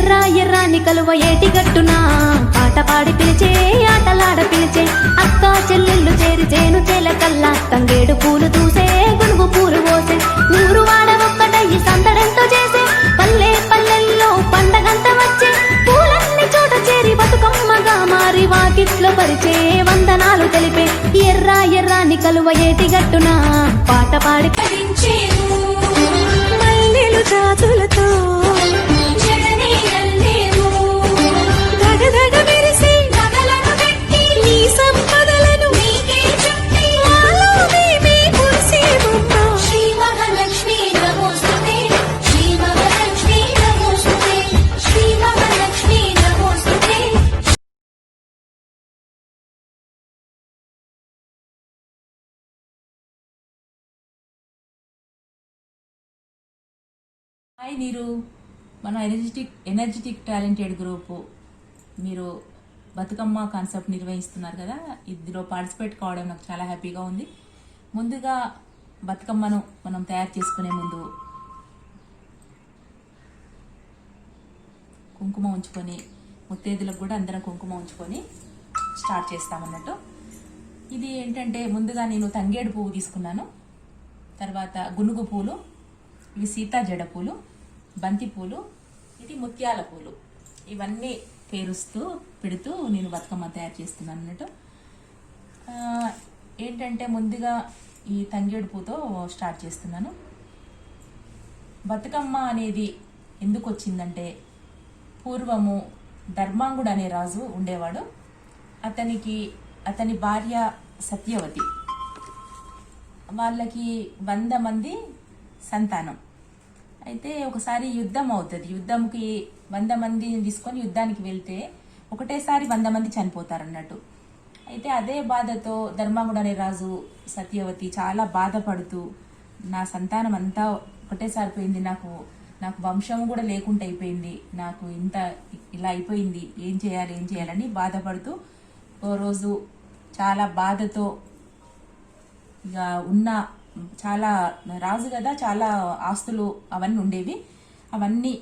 ఎర్ర ఎర్రాని కలువ ఏటి గట్టునా పాట పాడి పిలిచే ఆటలాడ పిలిచే అక్క చెల్లెళ్ళు చేరి చేను చేలకల్లా తంగేడు పూలు దూసే గునుగు పూలు పోసే ఊరు వాడ ఒక్కటయ్యి సందడంతో చేసే పల్లె పల్లెల్లో పండగంత వచ్చే పూలన్నీ చోట చేరి బతుకమ్మగా మారి వాకిట్లో పరిచే వందనాలు తెలిపే ఎర్ర ఎర్రాని కలువ ఏటి గట్టునా పాట పాడి మల్లెలు జాతులతో హాయ్ నీరు, మన ఎనర్జెటిక్ టాలెంటెడ్ గ్రూపు మీరు బతుకమ్మ కాన్సెప్ట్ నిర్వహిస్తున్నారు కదా, ఇందులో పార్టిసిపేట్ కావడం నాకు చాలా హ్యాపీగా ఉంది. ముందుగా బతుకమ్మను మనం తయారు చేసుకునే ముందు కుంకుమ ఉంచుకొని, ముత్తైదులకు కూడా అందరం కుంకుమ ఉంచుకొని స్టార్ట్ చేస్తామన్నట్టు. ఇది ఏంటంటే ముందుగా నేను తంగేడు పువ్వు తీసుకున్నాను, తర్వాత గునుగు పూలు, ఇవి సీతా జడ పూలు, బంతి పూలు, ఇది ముత్యాల పూలు, ఇవన్నీ పేరుస్తూ పెడుతూ నేను బతుకమ్మ తయారు చేస్తున్నాను అన్నట్టు. ఏంటంటే ముందుగా ఈ తంగేడు పూతో స్టార్ట్ చేస్తున్నాను. బతుకమ్మ అనేది ఎందుకు వచ్చిందంటే, పూర్వము ధర్మాంగుడు అనే రాజు ఉండేవాడు. అతని భార్య సత్యవతి, వాళ్ళకి 100 మంది సంతానం. అయితే ఒకసారి యుద్ధం అవుతుంది. యుద్ధంకి 100 మందిని తీసుకొని యుద్ధానికి వెళ్తే ఒకటేసారి 100 మంది చనిపోతారు అన్నట్టు. అయితే అదే బాధతో ధర్మాంగుడు అనే రాజు సత్యవతి చాలా బాధపడుతూ, నా సంతానం అంతా ఒకటేసారి పోయింది, నాకు వంశం కూడా లేకుండా అయిపోయింది, నాకు ఇలా అయిపోయింది, ఏం చేయాలని బాధపడుతూ ఓ రోజు చాలా బాధతో ఇక ఉన్న చాలా రాజు కదా, చాలా ఆస్తులు అవన్నీ ఉండేవి, అవన్నీ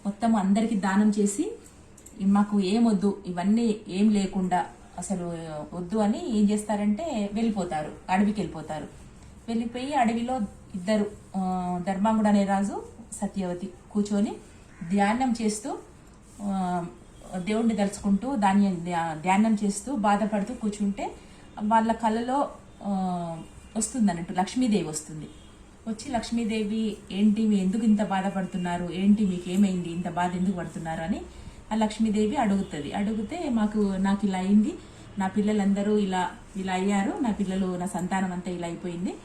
మొత్తం అందరికి దానం చేసి మాకు ఏమొద్దు, ఇవన్నీ ఏం లేకుండా అసలు వద్దు అని ఏం చేస్తారంటే వెళ్ళిపోతారు, అడవికి వెళ్ళిపోతారు. వెళ్ళిపోయి అడవిలో ఇద్దరు, ధర్మాంగుడు అనే రాజు సత్యవతి కూర్చొని ధ్యానం చేస్తూ, దేవుణ్ణి తలుచుకుంటూ ధ్యానం చేస్తూ బాధపడుతూ కూర్చుంటే వాళ్ళ కళ్ళలో వస్తుంది అన్నట్టు, లక్ష్మీదేవి వస్తుంది. వచ్చి లక్ష్మీదేవి, ఏంటి మీ ఎందుకు ఇంత బాధపడుతున్నారు, ఏంటి మీకు ఏమైంది, ఇంత బాధ ఎందుకు పడుతున్నారు అని ఆ లక్ష్మీదేవి అడుగుతుంది. అడిగితే నాకు ఇలా అయింది, నా పిల్లలందరూ ఇలా అయ్యారు, నా సంతానం అంతా ఇలా అయిపోయింది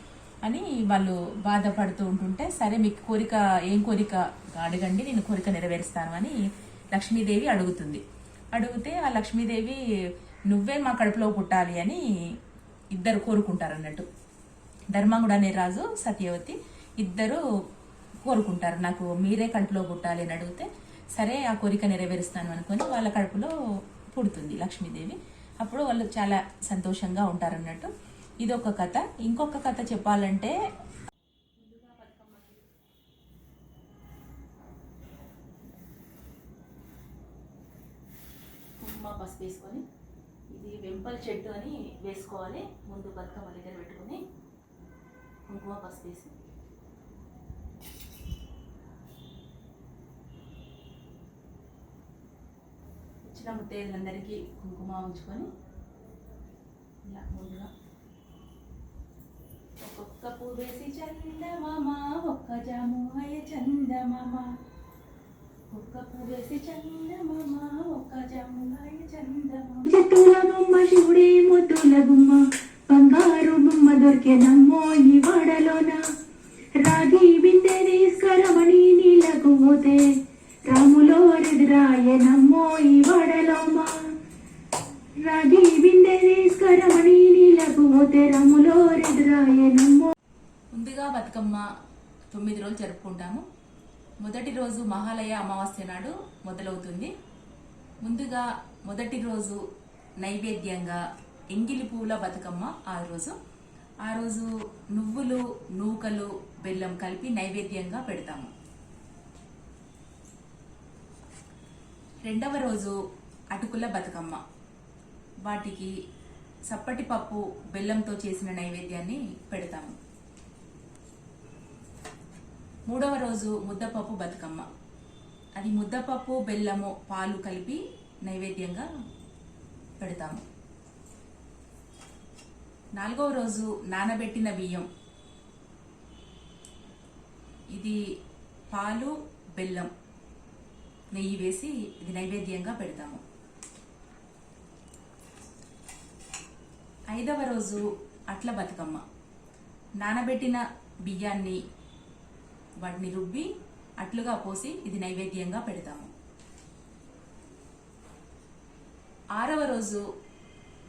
అని వాళ్ళు బాధపడుతూ ఉంటుంటే, సరే మీకు ఏం కోరిక అడగండి, నేను కోరిక నెరవేరుస్తాను అని లక్ష్మీదేవి అడుగుతుంది. అడిగితే ఆ లక్ష్మీదేవి, నువ్వే మా కడుపులో పుట్టాలి అని ఇద్దరు కోరుకుంటారు అన్నట్టు. ధర్మాంగుడు అనే రాజు సత్యవతి ఇద్దరు కోరుకుంటారు, నాకు మీరే కడుపులో పుట్టాలి అని అడిగితే, సరే ఆ కోరిక నెరవేరుస్తాను అనుకొని వాళ్ళ కడుపులో పుడుతుంది లక్ష్మీదేవి. అప్పుడు వాళ్ళు చాలా సంతోషంగా ఉంటారన్నట్టు. ఇదొక కథ. ఇంకొక కథ చెప్పాలంటే, కుంకుమ పసుపు వేసుకొని, ఇది వెంపల్ చెట్టు అని వేసుకోవాలి. ముందు బతుకమ్మ దగ్గర పెట్టుకుని కుంకుమ పసుపు వేసి వచ్చిన ముత్తైదులందరికీ కుంకుమ ఉంచుకొని ఇలా ముందుగా ఒక్కొక్క పువ్వు వేసి చందమామ ఒక్క జాము అయ్య చందమామ, ఒక్క పువ్వు వేసి చందమామ ఒక్క జాము అయ్య చందమామ. చెట్టుల బొమ్మ శివుడే ముద్దుల గుమ్మ, బంగారు బొమ్మ దొరికెనమ్మో ఈ వాడలోన, రాగి బిందె తీసుకరమణి నీళ్ళకు పోతే రాములో రెదురాయనమ్మో ఈ వాడలోమ, రాగి బిందె తీసుకరమణి నీళ్ళకు పోతే రాములో రెదురాయనమ్మో. ముందుగా బతుకమ్మ 9 రోజులు జరుపుకుంటాము. మొదటి రోజు మహాలయ అమావాస్య నాడు మొదలవుతుంది. ముందుగా మొదటి రోజు నైవేద్యంగా ఎంగిలి పూల బతుకమ్మ. ఆ రోజు నువ్వులు, నూకలు, బెల్లం కలిపి నైవేద్యంగా పెడతాము. రెండవ రోజు అటుకుల బతుకమ్మ. వాటికి సప్పటి పప్పు బెల్లంతో చేసిన నైవేద్యాన్ని పెడతాము. మూడవ రోజు ముద్దపప్పు బతుకమ్మ. అది ముద్దపప్పు, బెల్లము, పాలు కలిపి నైవేద్యంగా పెడతాము. నాలుగవ రోజు నానబెట్టిన బియ్యం. ఇది పాలు, బెల్లం, నెయ్యి వేసి ఇది నైవేద్యంగా పెడతాము. ఐదవ రోజు అట్ల బతుకమ్మ. నానబెట్టిన బియ్యాన్ని వాటిని రుబ్బి అట్లుగా పోసి ఇది నైవేద్యంగా పెడతాము. ఆరవ రోజు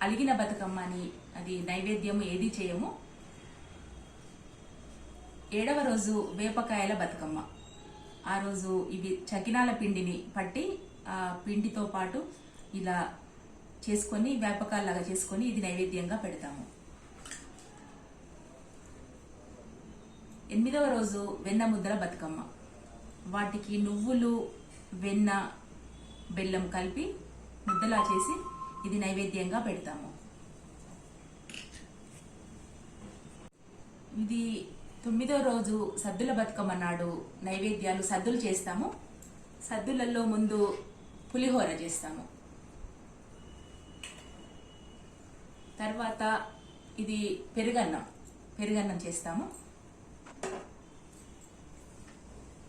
అలిగిన బతుకమ్మ అని, అది నైవేద్యం ఏది చేయము. ఏడవ రోజు వేపకాయల బతుకమ్మ. ఆ రోజు ఇవి చకినాల పిండిని పట్టి ఆ పిండితో పాటు ఇలా చేసుకొని వేపకాయలాగా చేసుకొని ఇది నైవేద్యంగా పెడతాము. ఎనిమిదవ రోజు వెన్న ముద్దల బతుకమ్మ. వాటికి నువ్వులు, వెన్న, బెల్లం కలిపి ముద్దలా చేసి ఇది నైవేద్యంగా పెడతాము. ఇది 9వ రోజు సద్దుల బతుకమ్మ నాడు నైవేద్యాలు సద్దులు చేస్తాము. సద్దులలో ముందు పులిహోర చేస్తాము. తర్వాత ఇది పెరుగన్నం చేస్తాము.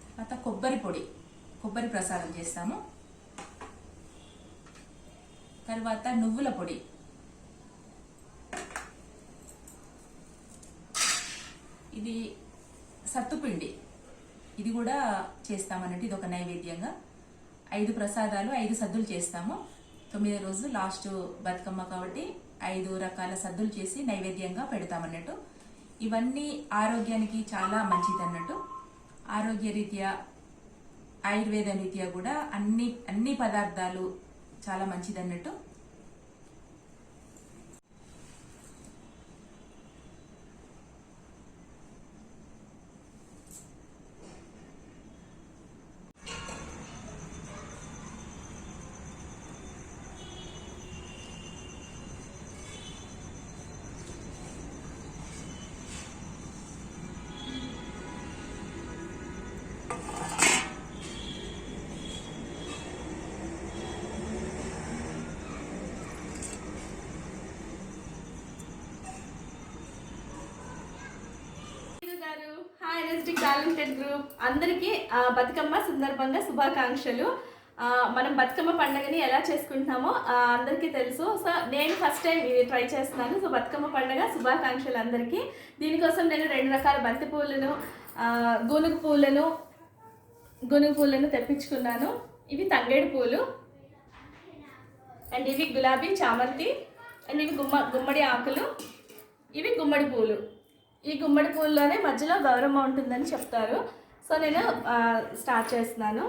తర్వాత కొబ్బరి ప్రసాదం చేస్తాము. తర్వాత నువ్వుల పొడి, ఇది సత్తుపిండి, ఇది కూడా చేస్తామన్నట్టు ఇది ఒక నైవేద్యంగా. 5 ప్రసాదాలు, 5 సద్దులు చేస్తాము. 9వ రోజు లాస్ట్ బతుకమ్మ కాబట్టి 5 రకాల సద్దులు చేసి నైవేద్యంగా పెడతామన్నట్టు. ఇవన్నీ ఆరోగ్యానికి చాలా మంచిది అన్నట్టు. ఆరోగ్య రీత్యా, ఆయుర్వేద రీత్యా కూడా అన్ని పదార్థాలు చాలా మంచిది అన్నట్టు. హాయ్ ఎనర్జెటిక్ టాలెంటెడ్ గ్రూప్ అందరికీ బతుకమ్మ సందర్భంగా శుభాకాంక్షలు. మనం బతుకమ్మ పండుగని ఎలా చేసుకుంటున్నామో అందరికీ తెలుసు. సో నేను ఫస్ట్ టైం ఇది ట్రై చేస్తున్నాను. సో బతుకమ్మ పండుగ శుభాకాంక్షలు అందరికీ. దీనికోసం నేను 2 రకాల బంతి పూలను, గునుగు పూలను తెప్పించుకున్నాను. ఇవి తంగేడు పూలు, అండ్ ఇవి గులాబీ చామంతి, అండ్ ఇవి గుమ్మడి ఆకులు, ఇవి గుమ్మడి పూలు. ఈ గుమ్మడి పూల్లోనే మధ్యలో గౌరమ్మ ఉంటుందని చెప్తారు. సో నేను స్టార్ట్ చేస్తున్నాను.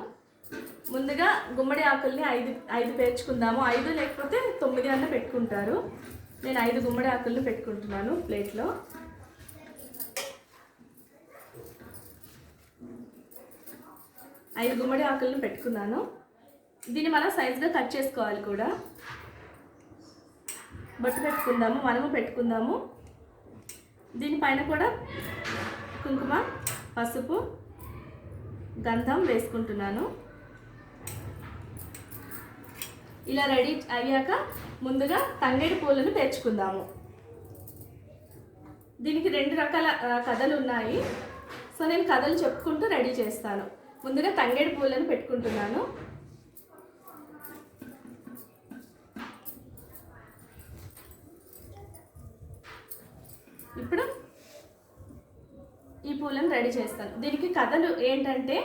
ముందుగా గుమ్మడి ఆకుల్ని 5 పేర్చుకుందాము. 5 లేకపోతే 9 అన్న పెట్టుకుంటారు. నేను 5 గుమ్మడి ఆకుల్ని పెట్టుకుంటున్నాను ప్లేట్లో. ఐదు గుమ్మడి ఆకుల్ని పెట్టుకున్నాను. దీన్ని మనం సైజుగా కట్ చేసుకోవాలి కూడా. బొట్టు పెట్టుకుందాము, మనము పెట్టుకుందాము. దీనిపైన కూడా కుంకుమ, పసుపు, గంధం వేసుకుంటున్నాను. ఇలా రెడీ అయ్యాక ముందుగా తంగేడు పూలను పేర్చుకుందాము. దీనికి 2 రకాల కథలు ఉన్నాయి. సో నేను కథలు చెప్పుకుంటూ రెడీ చేస్తాను. ముందుగా తంగేడు పూలను పెట్టుకుంటున్నాను. ఇప్పుడు ఈ పూలను రెడీ చేస్తాను. దీనికి కథలు ఏంటంటే,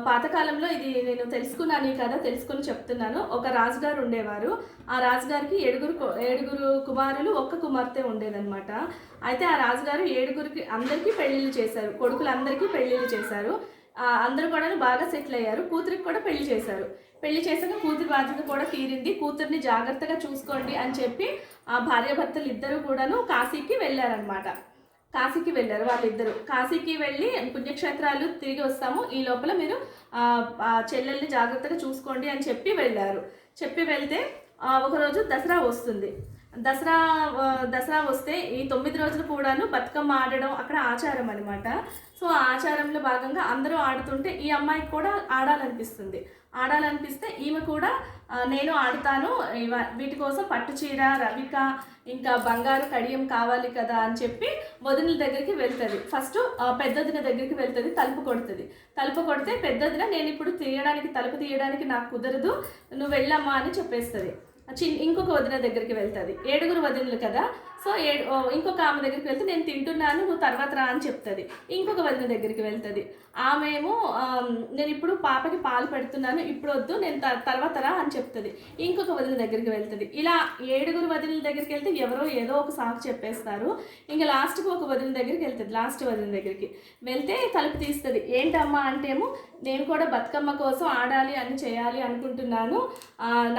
పాతకాలంలో ఇది నేను తెలుసుకున్నాను. ఈ కథ తెలుసుకుని చెప్తున్నాను. ఒక రాజుగారు ఉండేవారు. ఆ రాజుగారికి 7 కుమారులు, 1 కుమార్తె ఉండేదన్నమాట. అయితే ఆ రాజుగారు 7 అందరికీ పెళ్లిళ్ళు చేశారు. కొడుకులందరికీ పెళ్లిళ్ళు చేశారు. అందరూ కూడా బాగా సెటిల్ అయ్యారు. కూతురికి కూడా పెళ్లి చేశారు. పెళ్లి చేశాక కూతురి బాధ్యత కూడా తీరింది. కూతుర్ని జాగ్రత్తగా చూసుకోండి అని చెప్పి ఆ భార్యాభర్తలు ఇద్దరు కూడాను కాశీకి వెళ్ళారనమాట. కాశీకి వెళ్ళారు వాళ్ళిద్దరు. కాశీకి వెళ్ళి పుణ్యక్షేత్రాలు తిరిగి వస్తాము, ఈ లోపల మీరు ఆ చెల్లెల్ని జాగ్రత్తగా చూసుకోండి అని చెప్పి వెళ్ళారు. చెప్పి వెళ్తే ఒకరోజు దసరా వస్తుంది. దసరా వస్తే ఈ 9 రోజులు కూడాను బతుకమ్మ ఆడడం అక్కడ ఆచారం అనమాట. సో ఆ ఆచారంలో భాగంగా అందరూ ఆడుతుంటే ఈ అమ్మాయికి కూడా ఆడాలనిపిస్తే ఈమె కూడా నేను ఆడుతాను, వీటి కోసం పట్టు చీర, రవిక, ఇంకా బంగారు కడియం కావాలి కదా అని చెప్పి వదినల దగ్గరికి వెళ్తుంది. ఫస్ట్ పెద్దదిన దగ్గరికి వెళ్తుంది, తలుపు కొడితే పెద్దదిన నేను ఇప్పుడు తలుపు తీయడానికి నాకు కుదరదు, నువ్వు వెళ్ళమ్మా అని చెప్పేస్తుంది. ఇంకొక వదిన దగ్గరికి వెళ్తుంది. 7 వదినలు కదా, సో ఇంకొక ఆమె దగ్గరికి వెళ్తే నేను తింటున్నాను, నువ్వు తర్వాత రా అని చెప్తుంది. ఇంకొక వదిన దగ్గరికి వెళ్తుంది. ఆమెమో నేను ఇప్పుడు పాపకి పాలు పెడుతున్నాను, ఇప్పుడు వద్దు, నేను తర్వాత రా అని చెప్తుంది. ఇంకొక వదిన దగ్గరికి వెళ్తుంది. ఇలా 7 వదినల దగ్గరికి వెళ్తే ఎవరో ఏదో ఒక సాకు చెప్పేస్తారు. ఇంకా లాస్ట్కి ఒక వదిన దగ్గరికి వెళ్తుంది. లాస్ట్ వదిన దగ్గరికి వెళ్తే తలుపు తీస్తుంది. ఏంటమ్మా అంటేమో నేను కూడా బతుకమ్మ కోసం ఆడాలి అని చేయాలి అనుకుంటున్నాను,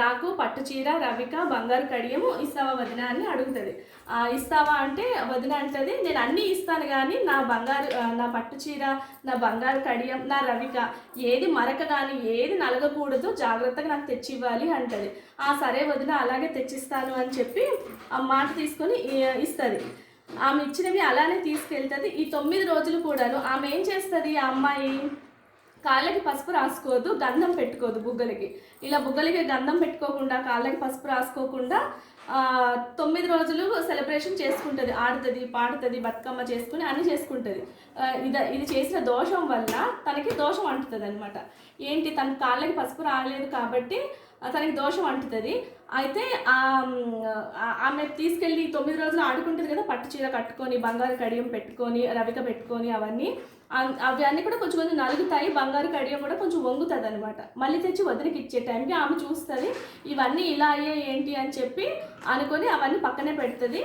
నాకు పట్టు చీర, రవిక, బంగారు కడియము ఇస్తావా వదిన అని అడుగుతుంది. ఇస్తావా అంటే వదిన అంటది, నేను అన్నీ ఇస్తాను కానీ నా పట్టు చీర, నా బంగారు కడియం, నా రవిక ఏది మరక కానీ ఏది నలగకూడదు, జాగ్రత్తగా నాకు తెచ్చి ఇవ్వాలి అంటది. సరే వదిన అలాగే తెచ్చిస్తాను అని చెప్పి ఆ మాట తీసుకొని ఇస్తుంది. ఆమె ఇచ్చినవి అలానే తీసుకెళ్తుంది. ఈ 9 రోజులు కూడాను ఆమె ఏం చేస్తుంది, ఆ అమ్మాయి కాళ్ళకి పసుపు రాసుకోదు, గంధం పెట్టుకోదు బుగ్గలకి. ఇలా బుగ్గలకి గంధం పెట్టుకోకుండా, కాళ్ళకి పసుపు రాసుకోకుండా 9 రోజులు సెలబ్రేషన్ చేసుకుంటుంది. ఆడుతుంది, పాడుతుంది, బతుకమ్మ చేసుకుని అన్నీ చేసుకుంటుంది. ఇది చేసిన దోషం వల్ల తనకి దోషం అంటుతుంది అనమాట. ఏంటి, తన కాళ్ళకి పసుపు రాలేదు కాబట్టి తనకి దోషం అంటుతుంది. అయితే ఆమె తీసుకెళ్ళి 9 రోజులు ఆడుకుంటుంది కదా, పట్టు చీర కట్టుకొని, బంగారు కడియం పెట్టుకొని, రవిక పెట్టుకొని, అవన్నీ కూడా కొంచెం నలుగుతాయి. బంగారు కడియం కూడా కొంచెం వంగుతుంది అనమాట. మళ్ళీ తెచ్చి వదిలికి ఇచ్చే టైంకి ఆమె చూస్తుంది, ఇవన్నీ ఇలా అయ్యాయి ఏంటి అని చెప్పి అనుకొని అవన్నీ పక్కనే పెడుతుంది.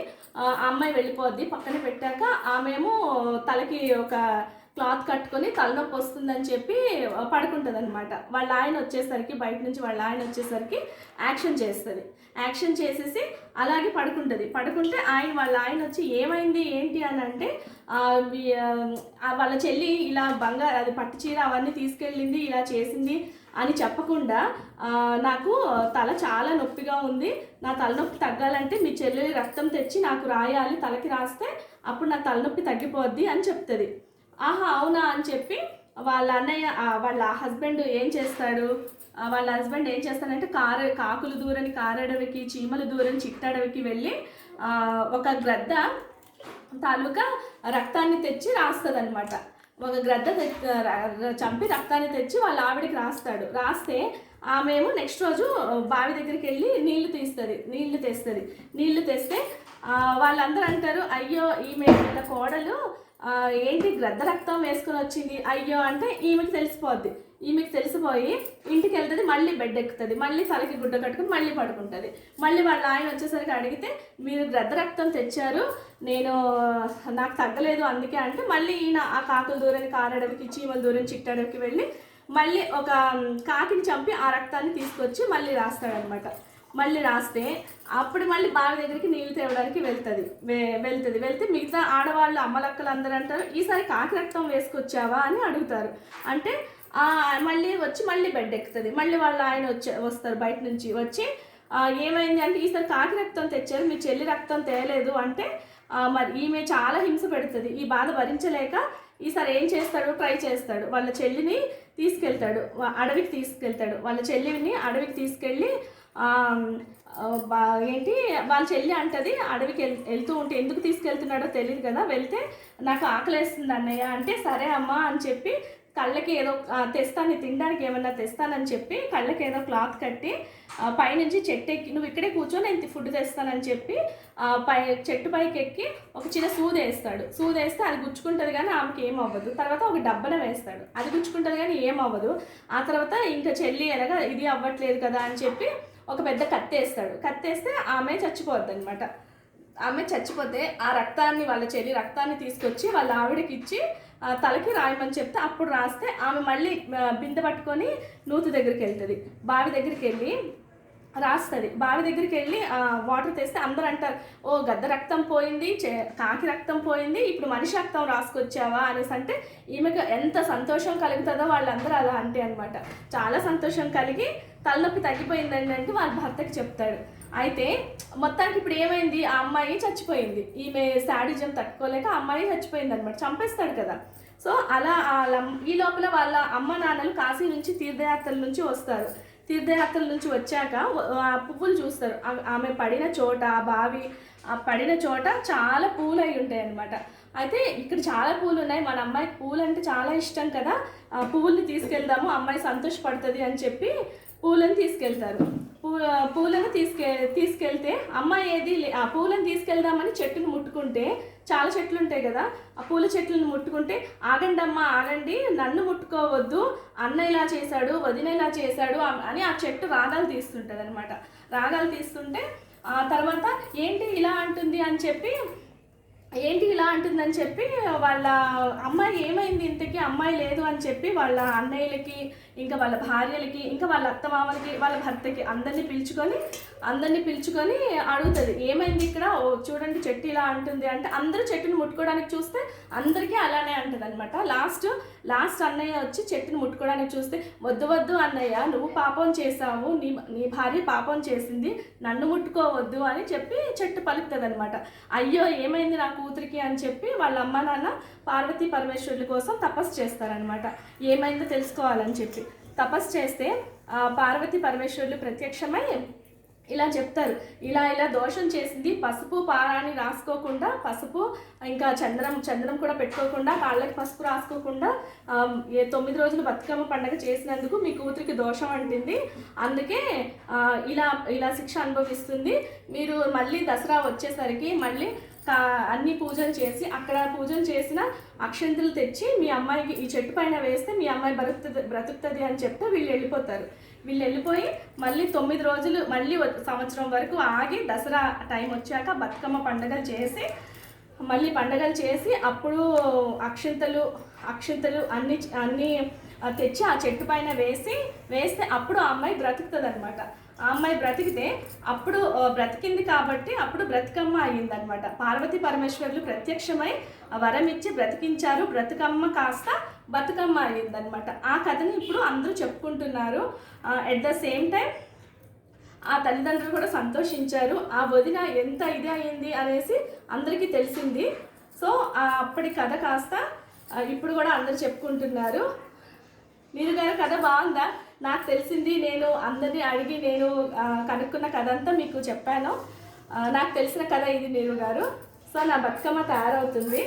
అమ్మాయి వెళ్ళిపోద్ది. పక్కనే పెట్టాక ఆమెమో తలకి ఒక క్లాత్ కట్టుకొని తలనొప్పి వస్తుందని చెప్పి పడుకుంటుంది అనమాట. వాళ్ళ ఆయన వచ్చేసరికి, బయట నుంచి వాళ్ళ ఆయన వచ్చేసరికి యాక్షన్ చేసేసి అలాగే పడుకుంటే వాళ్ళ ఆయన వచ్చి ఏమైంది ఏంటి అని అంటే, వాళ్ళ చెల్లి ఇలా అది పట్టు చీర అవన్నీ తీసుకెళ్ళింది, ఇలా చేసింది అని చెప్పకుండా, నాకు తల చాలా నొప్పిగా ఉంది, నా తలనొప్పి తగ్గాలంటే మీ చెల్లి రక్తం తెచ్చి నాకు రాయాలి, తలకి రాస్తే అప్పుడు నా తలనొప్పి తగ్గిపోద్ది అని చెప్తుంది. అవునా అని చెప్పి వాళ్ళ అన్నయ్య, వాళ్ళ హస్బెండ్ ఏం చేస్తాడంటే కాకులు దూరని కారడవికి, చీమలు దూరని చిట్టడవికి వెళ్ళి ఒక గ్రద్ద తాలూకా రక్తాన్ని తెచ్చి రాస్తుంది అనమాట. ఒక గ్రద్ద చంపి రక్తాన్ని తెచ్చి వాళ్ళ ఆవిడికి రాస్తే ఆమెమో నెక్స్ట్ రోజు బావి దగ్గరికి వెళ్ళి నీళ్లు తెస్తే వాళ్ళందరూ అంటారు, అయ్యో ఈమె వీళ్ళ కోడలు ఏంటి గ్రద్ద రక్తం వేసుకొని వచ్చింది అయ్యో అంటే ఈమెకి తెలిసిపోయి ఇంటికి వెళ్తుంది. మళ్ళీ బెడ్ ఎక్కుతుంది, మళ్ళీ తలకి గుడ్డ కట్టుకుని మళ్ళీ పడుకుంటుంది. మళ్ళీ వాళ్ళ ఆయన వచ్చేసరికి అడిగితే, మీరు గ్రద్ద రక్తం తెచ్చారు, నాకు తగ్గలేదు అందుకే అంటే, మళ్ళీ ఈయన ఆ కాకులు దూరని కారడవికి, చీమలు దూరని చిట్టడవికి వెళ్ళి మళ్ళీ ఒక కాకిని చంపి ఆ రక్తాన్ని తీసుకొచ్చి మళ్ళీ రాస్తాడనమాట. మళ్ళీ రాస్తే అప్పుడు మళ్ళీ బావి దగ్గరికి నీళ్ళు తేవడానికి వెళ్తే మిగతా ఆడవాళ్ళు అమ్మలక్కలు అందరూ అంటారు, ఈసారి కాకి రక్తం వేసుకొచ్చావా అని అడుగుతారు. అంటే మళ్ళీ బెడ్ ఎక్కుతుంది. మళ్ళీ వాళ్ళ ఆయన వస్తారు బయట నుంచి వచ్చి, ఏమైంది అంటే, ఈసారి కాకి రక్తం తెచ్చారు, మీ చెల్లి రక్తం తేలేదు అంటే, మరి ఈమె చాలా హింస పెడుతుంది. ఈ బాధ భరించలేక ఈసారి ఏం చేస్తాడు, ట్రై చేస్తాడు. వాళ్ళ చెల్లిని అడవికి తీసుకెళ్తాడు. వాళ్ళ చెల్లిని అడవికి తీసుకెళ్ళి వాళ్ళ చెల్లి అంటది, అడవికి వెళ్తూ ఉంటే ఎందుకు తీసుకెళ్తున్నాడో తెలియదు కదా, వెళ్తే నాకు ఆకలేస్తుంది అన్నయ్య అంటే, సరే అమ్మా అని చెప్పి కళ్ళకి ఏదో తెస్తాను, తినడానికి ఏమన్నా తెస్తానని చెప్పి కళ్ళకి ఏదో క్లాత్ కట్టి పైనుంచి చెట్టు ఎక్కి, నువ్వు ఇక్కడే కూర్చో నేను ఫుడ్ తెస్తానని చెప్పి చెట్టు పైకి ఎక్కి ఒక చిన్న సూదేస్తే అది గుచ్చుకుంటుంది కానీ ఆమెకి ఏమవ్వదు. తర్వాత ఒక డబ్బన వేస్తాడు, అది గుచ్చుకుంటుంది కానీ ఏమవ్వదు. ఆ తర్వాత ఇంకా చెల్లి ఎలాగా ఇది అవ్వట్లేదు కదా అని చెప్పి ఒక పెద్ద కత్తేస్తే ఆమె చచ్చిపోద్ది అనమాట. ఆమె చచ్చిపోతే ఆ రక్తాన్ని, వాళ్ళ చెల్లి రక్తాన్ని తీసుకొచ్చి వాళ్ళ ఆవిడకి ఇచ్చి తలకి రాయమని చెప్తే అప్పుడు రాస్తే ఆమె మళ్ళీ బిందె పట్టుకొని నూతి దగ్గరికి వెళ్తుంది. బావి దగ్గరికి వెళ్ళి రాస్తుంది. బావి దగ్గరికి వెళ్ళి వాటర్ తెస్తే అందరూ అంటారు, ఓ గద్ద రక్తం పోయింది, కాకి రక్తం పోయింది, ఇప్పుడు మనిషి రక్తం రాసుకొచ్చావా అనేసి అంటే ఈమెకు ఎంత సంతోషం కలుగుతుందో వాళ్ళందరూ అలా అంటే అనమాట. చాలా సంతోషం కలిగి తలనొప్పి తగ్గిపోయిందండి అంటే వాళ్ళ భర్తకి చెప్తాడు. అయితే మొత్తానికి ఇప్పుడు ఏమైంది, ఆ అమ్మాయి చచ్చిపోయింది. ఈమె శాడిజం తట్టుకోలేక అమ్మాయి చచ్చిపోయింది అనమాట, చంపేస్తాడు కదా. సో అలా ఈ లోపల వాళ్ళ అమ్మ నాన్నలు కాశీ నుంచి తీర్థయాత్రల నుంచి వస్తారు. తీర్థయాత్రల నుంచి వచ్చాక పువ్వులు చూస్తారు. ఆమె పడిన చోట, ఆ బావి పడిన చోట చాలా పూలు అయి ఉంటాయి అన్నమాట. అయితే ఇక్కడ చాలా పూలు ఉన్నాయి, మన అమ్మాయికి పూలు అంటే చాలా ఇష్టం కదా, పువ్వుల్ని తీసుకెళ్దాము, అమ్మాయి సంతోషపడుతుంది అని చెప్పి పూలను తీసుకెళ్తారు. పూలను తీసుకెళ్తే అమ్మాయి ఆ పూలను తీసుకెళ్దామని చెట్టును ముట్టుకుంటే, చాలా చెట్లు ఉంటాయి కదా, ఆ పూల చెట్లను ముట్టుకుంటే ఆగండి అమ్మ ఆగండి, నన్ను ముట్టుకోవద్దు, అన్న ఇలా చేశాడు, వదిన ఇలా చేశాడు అని ఆ చెట్టు రాగాలు తీస్తుంటుంది అనమాట. రాగాలు తీస్తుంటే తర్వాత ఏంటి ఇలా అంటుందని చెప్పి వాళ్ళ అమ్మాయి ఏమైంది ఇంతకీ, అమ్మాయి లేదు అని చెప్పి వాళ్ళ అన్నయ్యలకి, ఇంకా వాళ్ళ భార్యలకి, ఇంకా వాళ్ళ అత్తమామలకి, వాళ్ళ భర్తకి అందరినీ పిలుచుకొని అడుగుతుంది, ఏమైంది ఇక్కడ, ఓ చూడండి చెట్టు ఇలా అంటుంది అంటే అందరూ చెట్టుని ముట్టుకోవడానికి చూస్తే అందరికీ అలానే అంటుంది అనమాట. లాస్ట్ అన్నయ్య వచ్చి చెట్టుని ముట్టుకోవడానికి చూస్తే, వద్దు అన్నయ్య, నువ్వు పాపం చేసావు, నీ భార్య పాపం చేసింది, నన్ను ముట్టుకోవద్దు అని చెప్పి చెట్టు పలుకుతుంది అనమాట. అయ్యో ఏమైంది నా కూతురికి అని చెప్పి వాళ్ళ అమ్మ నాన్న పార్వతీ పరమేశ్వరుల కోసం తపస్సు చేస్తారనమాట. ఏమైందో తెలుసుకోవాలని చెప్పి తపస్సు చేస్తే పార్వతీ పరమేశ్వరులు ప్రత్యక్షమై ఇలా చెప్తారు, ఇలా దోషం చేసింది, పసుపు పారాన్ని రాసుకోకుండా, పసుపు ఇంకా చంద్రం కూడా పెట్టుకోకుండా, కాళ్ళకి పసుపు రాసుకోకుండా 9 రోజులు బతుకమ్మ పండుగ చేసినందుకు మీ కూతురికి దోషం అంటింది, అందుకే ఇలా శిక్ష అనుభవిస్తుంది. మీరు మళ్ళీ దసరా వచ్చేసరికి మళ్ళీ అన్ని పూజలు చేసి, అక్కడ పూజలు చేసిన అక్షంతలు తెచ్చి మీ అమ్మాయికి ఈ చెట్టు పైన వేస్తే మీ అమ్మాయి బ్రతుకుతుంది అని చెప్తే వీళ్ళు వెళ్ళిపోయి మళ్ళీ 9 రోజులు మళ్ళీ సంవత్సరం వరకు ఆగి దసరా టైం వచ్చాక బతుకమ్మ పండుగలు చేసి అప్పుడు అక్షంతలు అన్నీ తెచ్చి ఆ చెట్టు పైన వేస్తే అప్పుడు ఆ అమ్మాయి బ్రతుకుతుంది అనమాట. ఆ అమ్మాయి బ్రతికితే అప్పుడు బ్రతికింది కాబట్టి అప్పుడు బ్రతుకమ్మ అయ్యిందనమాట. పార్వతీ పరమేశ్వరులు ప్రత్యక్షమై వరం ఇచ్చి బ్రతికించారు, బ్రతుకమ్మ కాస్త బతుకమ్మ అయ్యిందనమాట. ఆ కథని ఇప్పుడు అందరూ చెప్పుకుంటున్నారు. ఎట్ ద సేమ్ టైం ఆ తల్లిదండ్రులు కూడా సంతోషించారు, ఆ వదిన ఎంత ఇది అయింది అనేసి అందరికీ తెలిసింది. సో అప్పటి కథ కాస్త ఇప్పుడు కూడా అందరూ చెప్పుకుంటున్నారు. నీరు గారు కథ బాగుందా? నాకు తెలిసింది, నేను అందరినీ అడిగి నేను కనుక్కున్న కథ అంతా మీకు చెప్పాను. నాకు తెలిసిన కథ ఇది నీరు గారు. సో నా బతుకమ్మ తయారవుతుంది.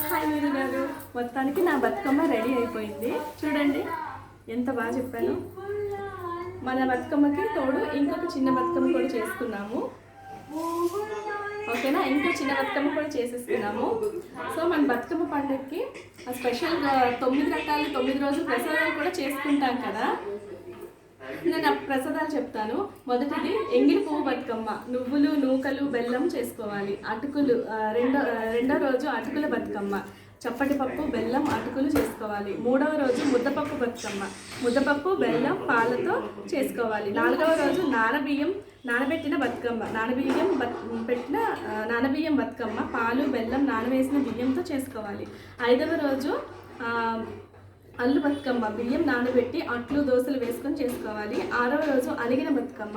హాయ్ నీరు గారు, మొత్తానికి నా బతుకమ్మ రెడీ అయిపోయింది. చూడండి ఎంత బాగా చెప్పాను. మన బతుకమ్మకి తోడు ఇంకొక చిన్న బతుకమ్మ కూడా చేసుకున్నాము. ఓకేనా, ఇంకో చిన్న బతుకమ్మ కూడా చేసేసుకున్నాము. సో మన బతుకమ్మ పండుగకి స్పెషల్గా 9 రకాల 9 రోజులు ప్రసాదాలు కూడా చేసుకుంటాం కదా. నేను ప్రసాదాలు చెప్తాను. మొదటిది ఎంగిలి పువ్వు బతుకమ్మ, నువ్వులు, నూకలు, బెల్లం చేసుకోవాలి. అటుకులు రెండో రోజు అటుకుల బతుకమ్మ, చప్పటి పప్పు, బెల్లం, అటుకులు చేసుకోవాలి. 3వ రోజు ముద్దపప్పు బతుకమ్మ, ముద్దపప్పు, బెల్లం, పాలతో చేసుకోవాలి. 4వ రోజు నానబెట్టిన బతుకమ్మ, నానబియ్యం బతుకమ్మ, పాలు, బెల్లం, నానవేసిన బియ్యంతో చేసుకోవాలి. 5వ రోజు అల్లు బతుకమ్మ, బియ్యం నానబెట్టి అట్లు, దోశలు వేసుకొని చేసుకోవాలి. 6వ రోజు అలిగిన బతుకమ్మ,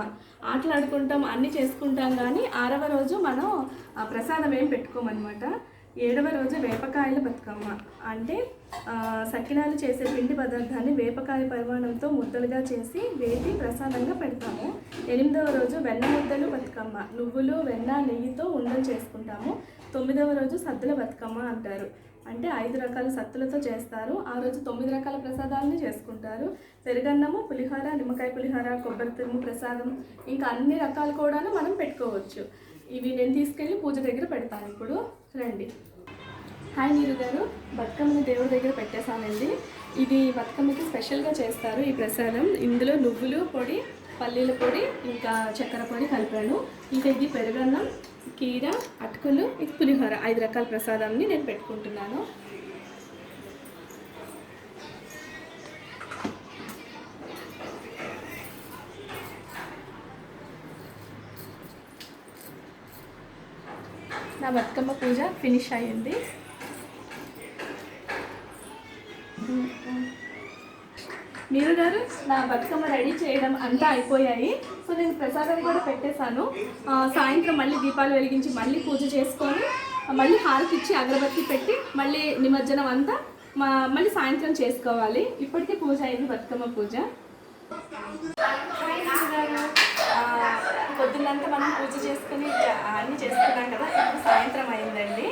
ఆటలు ఆడుకుంటాం, అన్నీ చేసుకుంటాం, కానీ 6వ రోజు మనం ప్రసాదం ఏం పెట్టుకోమన్నమాట. 7వ రోజు వేపకాయల బతుకమ్మ, అంటే సకినాలు చేసే పిండి పదార్థాన్ని వేపకాయ పరిమాణంతో ముద్దలుగా చేసి వేపి ప్రసాదంగా పెడతాము. 8వ రోజు వెన్న ముద్దలు బతుకమ్మ, నువ్వులు, వెన్న, నెయ్యితో ఉండలు చేసుకుంటాము. 9వ రోజు సద్దుల బతుకమ్మ అంటారు, అంటే 5 రకాల సత్తులతో చేస్తారు. ఆ రోజు 9 రకాల ప్రసాదాలని చేసుకుంటారు. పెరుగన్నము, పులిహోర, నిమ్మకాయ పులిహోర, కొబ్బరి తురుము ప్రసాదం, ఇంకా అన్ని రకాలు కూడా మనం పెట్టుకోవచ్చు. ఇవి నేను తీసుకెళ్ళి పూజ దగ్గర పెడతాను. ఇప్పుడు రండి. హాయ్ నీరు గారు, బతుకమ్మని దేవుడి దగ్గర పెట్టేశానండి. ఇది బతుకమ్మకి స్పెషల్గా చేస్తారు ఈ ప్రసాదం. ఇందులో నువ్వులు పొడి, పల్లీల పొడి, ఇంకా చక్కెర పొడి కలిపాను. ఇంకా ఇది పెరుగన్నం, కీర, అటుకులు, ఇది పులిహోర, 5 రకాల ప్రసాదాన్ని నేను పెట్టుకుంటున్నాను. నా బతుకమ్మ పూజ ఫినిష్ అయ్యింది. మీరు గారు నా బతుకమ్మ రెడీ చేయడం అంతా అయిపోయాయి. సో నేను ప్రసాదం కూడా పెట్టేశాను. సాయంత్రం మళ్ళీ దీపాలు వెలిగించి మళ్ళీ పూజ చేసుకొని మళ్ళీ హారతి ఇచ్చి అగరబత్తి పెట్టి మళ్ళీ నిమజ్జనం అంతా మళ్ళీ సాయంత్రం చేసుకోవాలి. ఇప్పటికే పూజ అయింది, బతుకమ్మ పూజ. పొద్దున్నంతా మనం పూజ చేసుకుని అన్నీ చేసుకున్నాం కదా, ఇప్పుడు సాయంత్రం అయిందండి.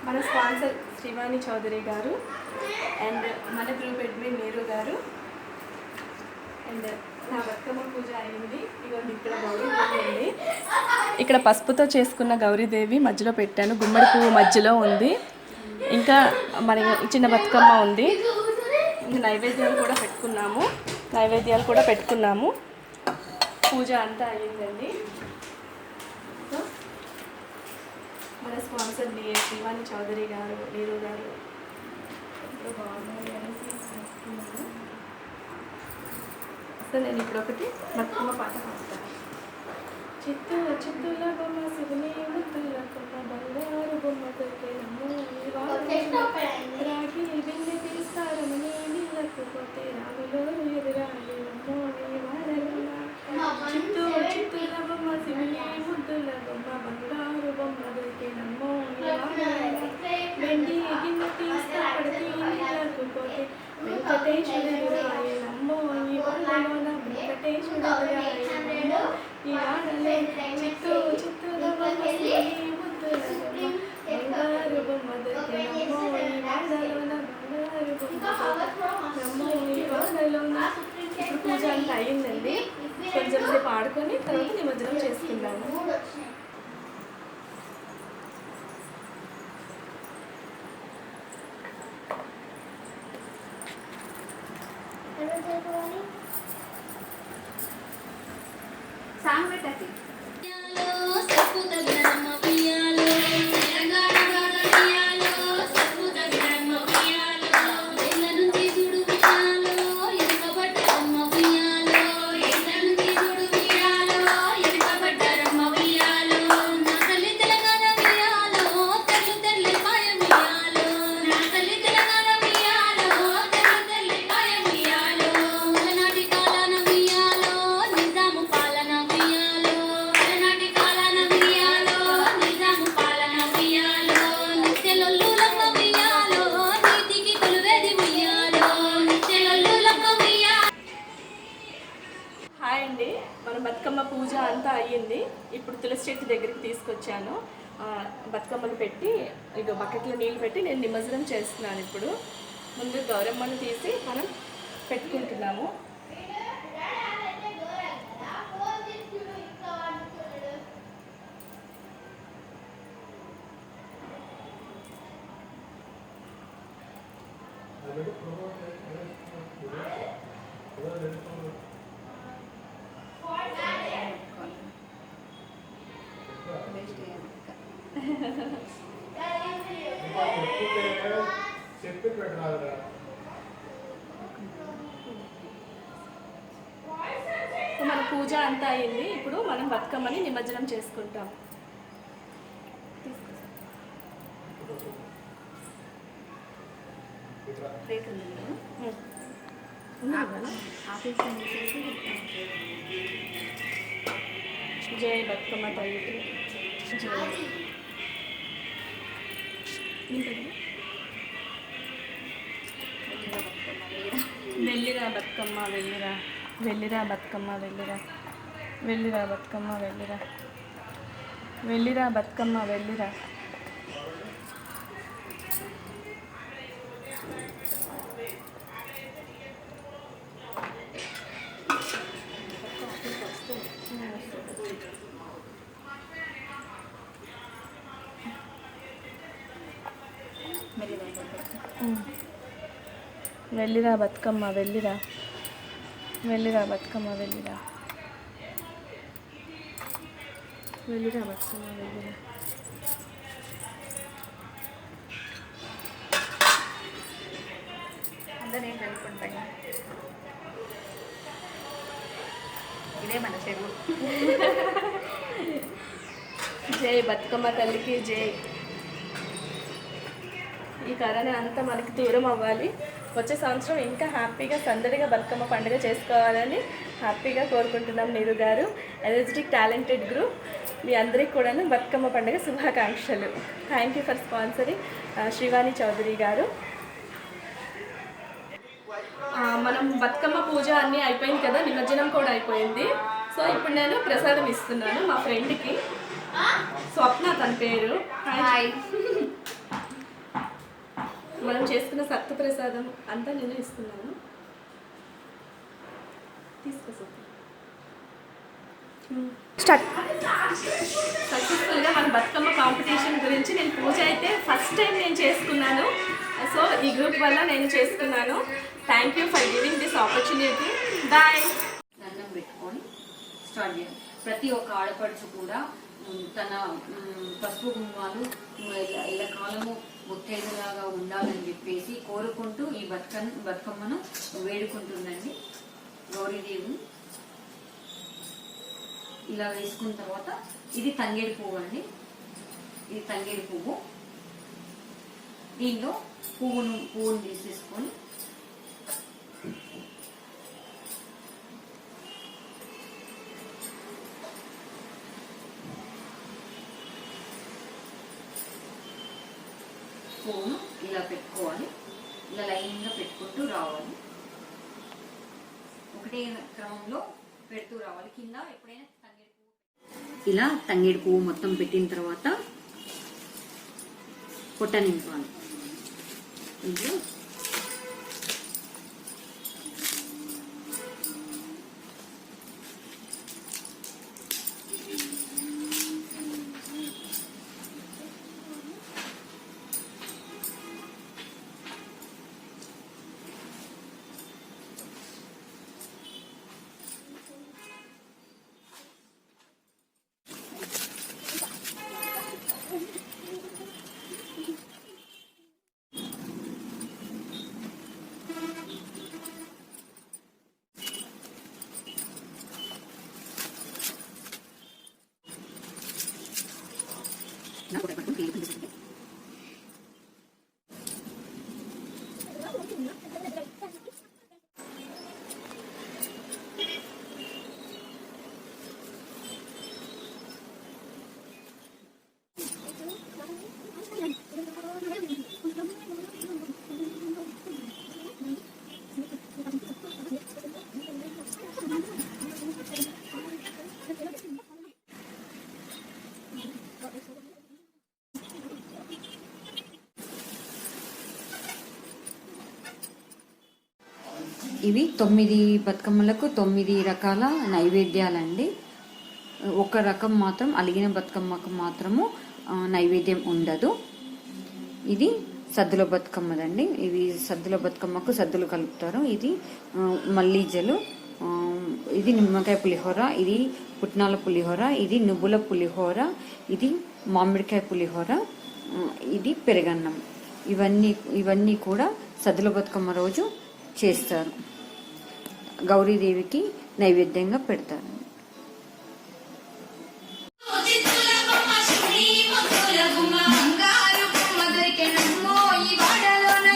మన స్పాన్సర్ శ్రీవాణి చౌదరి గారు అండ్ మన గ్రూప్ అడ్మిన్ నీరు గారు అండ్ నా బతుకమ్మ పూజ అయింది. ఇదిగోండి ఇక్కడ గౌరీదేవి ఉంది. ఇక్కడ పసుపుతో చేసుకున్న గౌరీదేవి మధ్యలో పెట్టాను, గుమ్మడి పువ్వు మధ్యలో ఉంది. ఇంకా మన చిన్న బతుకమ్మ ఉంది. ఇంకా నైవేద్యాలు కూడా పెట్టుకున్నాము. పూజ అంతా అయ్యిందండి. సో మన స్పాన్సర్ శ్రీవాణి చౌదరి గారు, నీరు గారు బాగున్నాయి అనేసి చేసుకున్నాను. సో నేను ఇప్పుడు ఒకటి బతుకమ్మ పాట పాడతాను. చిత్తు చిత్తుల బొమ్మ శివుని ముద్దుల కొమ్మ బంగారు బొమ్మ దొరికేనమ్మో రాగి బిందె తీస్తారమని నీళ్ళకు పోతే రాములో ఎదురాలేనమ్మో నీ వాడలోన. చిత్తు చిత్తుల బొమ్మ శివుని ముద్దుల బొమ్మ బంగారు బొమ్మ దొరికేనమ్మో నీ వాడలోన. వెండి గిన్నె తీస్తా పడితే నీళ్ళకు పోతే వెంకటేశ్వరురాయనమ్మో నీ వాడలోన. వెంకటేశ్వరురాయనమ్మో నీ వాడలే. చిత్తు చిత్తుల బొమ్మ శివుని ముద్దుల బొమ్మ బంగారు బొమ్మ దొరికేనమ్మో నీ వాడలోన. బంగారు బొమ్మ నీ వాడలోన. ఇప్పుడు పూజ అంతా అయ్యిందండి. కొంచెం సేపు ఆడుకొని తర్వాత నిమజ్జనం చేసుకుందాము. సాంగ్ పెట్టండి. మన బతుకమ్మ పూజ అంతా అయ్యింది. ఇప్పుడు తులసి చెట్టు దగ్గరికి తీసుకొచ్చాను. బతుకమ్మలు పెట్టి ఇక బకెట్లో నీళ్ళు పెట్టి నేను నిమజ్జనం చేస్తున్నాను. ఇప్పుడు ముందు గౌరమ్మను తీసి మనం పెట్టుకుంటున్నాము. మన పూజ అంతా అయింది. ఇప్పుడు మనం బతుకమ్మని నిమజ్జనం చేసుకుంటాం. జై బతుకమ్మ తల్లికి జై. వెళ్ళిరా బతుకమ్మ వెళ్ళిరా, వెళ్ళిరా బతుకమ్మ వెళ్ళిరా, వెళ్ళిరా బతుకమ్మ వెళ్ళిరా, వెళ్ళిరా బతుకమ్మ వెళ్ళిరా. వెళ్ళిరా బతుకమ్మ వెళ్ళిరా, వెళ్ళిరా బతుకమ్మ వెళ్ళిరా, వెళ్ళిరా బతుకమ్మ వెళ్ళిరా. అందరూ ఏం చదువుకుంటాయి. ఇదే మన చెరువు. జై బతుకమ్మ తల్లికి జై. ఈ కరోనా అంతా మనకి దూరం అవ్వాలి. వచ్చే సంవత్సరం ఇంకా హ్యాపీగా సందడిగా బతుకమ్మ పండుగ చేసుకోవాలని హ్యాపీగా కోరుకుంటున్నాం. నీరు గారు, ఎనర్జెటిక్ టాలెంటెడ్ గ్రూప్, మీ అందరికీ కూడా బతుకమ్మ పండుగ శుభాకాంక్షలు. Thank you for sponsoring Srivani Chowdary గారు. మనం బతుకమ్మ పూజ అన్నీ అయిపోయింది కదా, నిమజ్జనం కూడా అయిపోయింది. సో ఇప్పుడు నేను ప్రసాదం ఇస్తున్నాను మా ఫ్రెండ్కి, స్వప్న తన పేరు. హాయ్. మనం చేసుకున్న సత్త ప్రసాదం అంతా నేను ఇస్తున్నాను. సక్సెస్ఫుల్గా మన బతుకమ్మ కాంపిటీషన్ గురించి నేను పూజ అయితే ఫస్ట్ టైం నేను చేసుకున్నాను. సో ఈ గ్రూప్ వల్ల నేను చేసుకున్నాను. Thank you for giving this opportunity. Bye. దండం పెట్టుకొని స్టార్ట్ చేయాలి. ప్రతి ఒక్క ఆడపడుచు కూడా తన పసుపు గుమ్మాలు ఇలా కాలము ముత్తైదులాగా ఉండాలని చెప్పేసి కోరుకుంటూ ఈ బతుకమ్మను వేడుకుంటుందండి. గౌరీదేవి ఇలా వేసుకున్న తర్వాత ఇది తంగేడు పువ్వు అండి. ఇది తంగేడు పువ్వు. దీనిలో పువ్వును తీసేసుకొని పువ్వును ఇలా పెట్టుకోవాలి. ఇలా లైన్గా పెట్టుకుంటూ రావాలి. ఒకటే క్రమంలో పెడుతూ రావాలి. కింద ఎప్పుడైనా తంగేడు పువ్వు ఇలా తంగేడు పువ్వు మొత్తం పెట్టిన తర్వాత పొట్ట నింపాలి. ఇంట్లో ఇవి 9 బతుకమ్మలకు 9 రకాల నైవేద్యాలండి. ఒక రకం మాత్రం అలిగిన బతుకమ్మకు మాత్రము నైవేద్యం ఉండదు. ఇది సద్దుల బతుకమ్మదండి. ఇవి సద్దుల బతుకమ్మకు సద్దులు కలుపుతారు. ఇది మల్లీజలు, ఇది నిమ్మకాయ పులిహోర, ఇది పుట్నాల పులిహోర, ఇది నువ్వుల పులిహోర, ఇది మామిడికాయ పులిహోర, ఇది పెరుగన్నం. ఇవన్నీ కూడా సద్దుల బతుకమ్మ రోజు చేస్తారు. గౌరీదేవికి నైవేద్యంగా పెడతారు. బంగారు బొమ్మ దొరికెనమ్మో ఈ వాడలోన.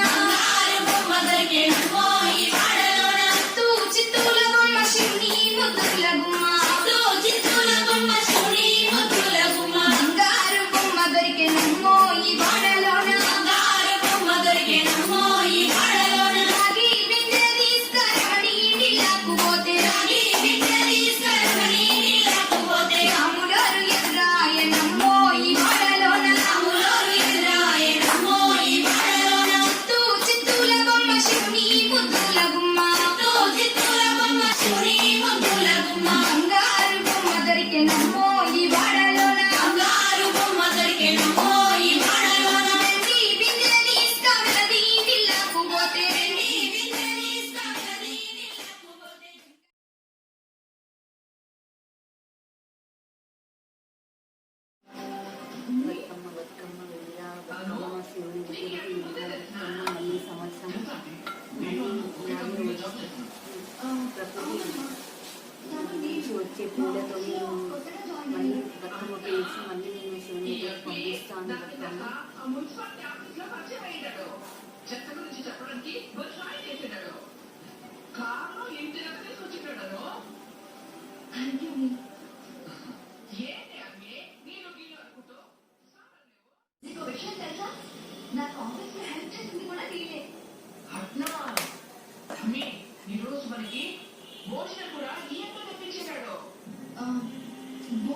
స్వామి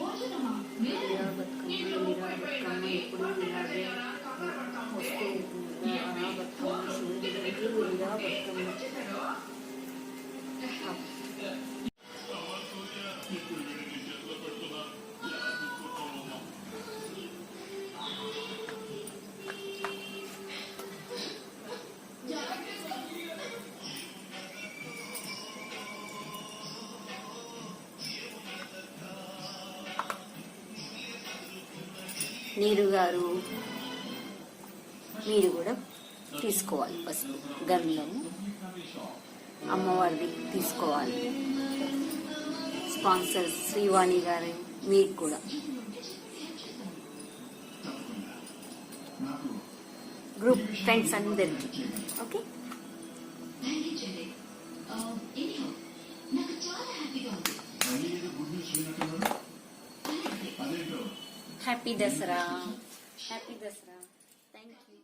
బతుకమ్మ. మీరా బతుకమ్మ ఎప్పుడు ఇలాగే వస్తూ ఉంటుంది. ఆ బతుకమ్మ శివుడికి మీరా బతుకమ్మ. నీరు గారు మీరు కూడా తీసుకోవాలి. పసుపు గన్లను అమ్మవారిది తీసుకోవాలి. స్పాన్సర్ శ్రీవాణి గారు మీకు కూడా. గ్రూప్ ఫ్రెండ్స్ అందరికీ okay. Happy Dasara. Happy Dasara. Thank you.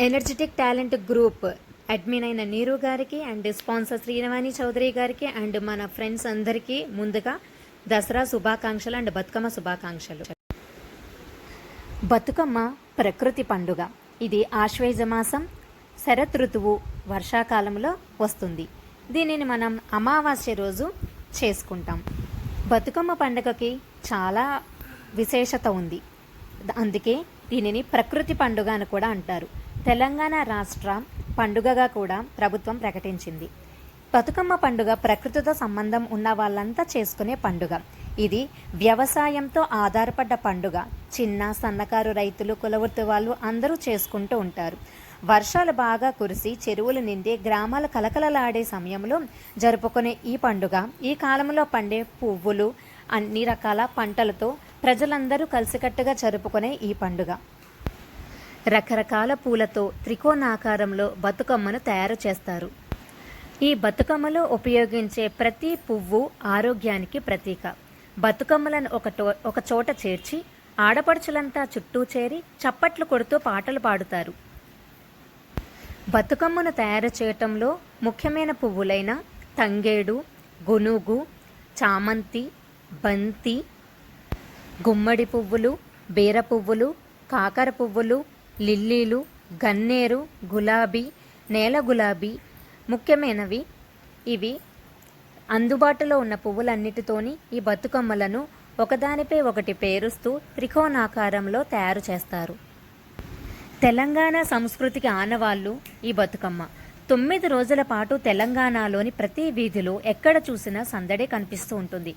Energetic talent group admin అయిన నీరు గారికి అండ్ స్పాన్సర్ శ్రీవాణి చౌదరి గారికి అండ్ మన ఫ్రెండ్స్ అందరికీ ముందుగా దసరా శుభాకాంక్షలు అండ్ బతుకమ్మ శుభాకాంక్షలు. బతుకమ్మ ప్రకృతి పండుగ. ఇది ఆశ్వేజ మాసం శరత్ ఋతువు వర్షాకాలంలో వస్తుంది. దీనిని మనం అమావాస్య రోజు చేసుకుంటాం. బతుకమ్మ పండుగకి చాలా విశేషత ఉంది. అందుకే దీనిని ప్రకృతి పండుగ అని కూడా అంటారు. తెలంగాణ రాష్ట్ర పండుగగా కూడా ప్రభుత్వం ప్రకటించింది. బతుకమ్మ పండుగ ప్రకృతితో సంబంధం ఉన్న వాళ్ళంతా చేసుకునే పండుగ. ఇది వ్యవసాయంతో ఆధారపడ్డ పండుగ. చిన్న సన్నకారు రైతులు, కులవృత్తి వాళ్ళు అందరూ చేసుకుంటూ ఉంటారు. వర్షాలు బాగా కురిసి చెరువులు నిండి గ్రామాలు కలకలలాడే సమయంలో జరుపుకునే ఈ పండుగ ఈ కాలంలో పండే పువ్వులు, అన్ని రకాల పంటలతో ప్రజలందరూ కలిసికట్టుగా జరుపుకునే ఈ పండుగ. రకరకాల పూలతో త్రికోణాకారంలో బతుకమ్మను తయారు చేస్తారు. ఈ బతుకమ్మలో ఉపయోగించే ప్రతి పువ్వు ఆరోగ్యానికి ప్రతీక. బతుకమ్మలను ఒక చోట చేర్చి ఆడపడుచులంతా చుట్టూ చేరి చప్పట్లు కొడుతూ పాటలు పాడుతారు. బతుకమ్మను తయారు చేయటంలో ముఖ్యమైన పువ్వులైన తంగేడు, గునుగు, చామంతి, బంతి, గుమ్మడి పువ్వులు, బీర పువ్వులు, కాకర పువ్వులు, లిల్లీలు, గన్నేరు, గులాబీ, నేల గులాబీ ముఖ్యమైనవి. ఇవి అందుబాటులో ఉన్న పువ్వులన్నిటితోని ఈ బతుకమ్మలను ఒకదానిపై ఒకటి పేరుస్తూ త్రికోణాకారంలో తయారు చేస్తారు. తెలంగాణ సంస్కృతికి ఆనవాళ్ళు ఈ బతుకమ్మ. 9 రోజుల పాటు తెలంగాణలోని ప్రతి వీధిలో ఎక్కడ చూసినా సందడే కనిపిస్తూ ఉంటుంది.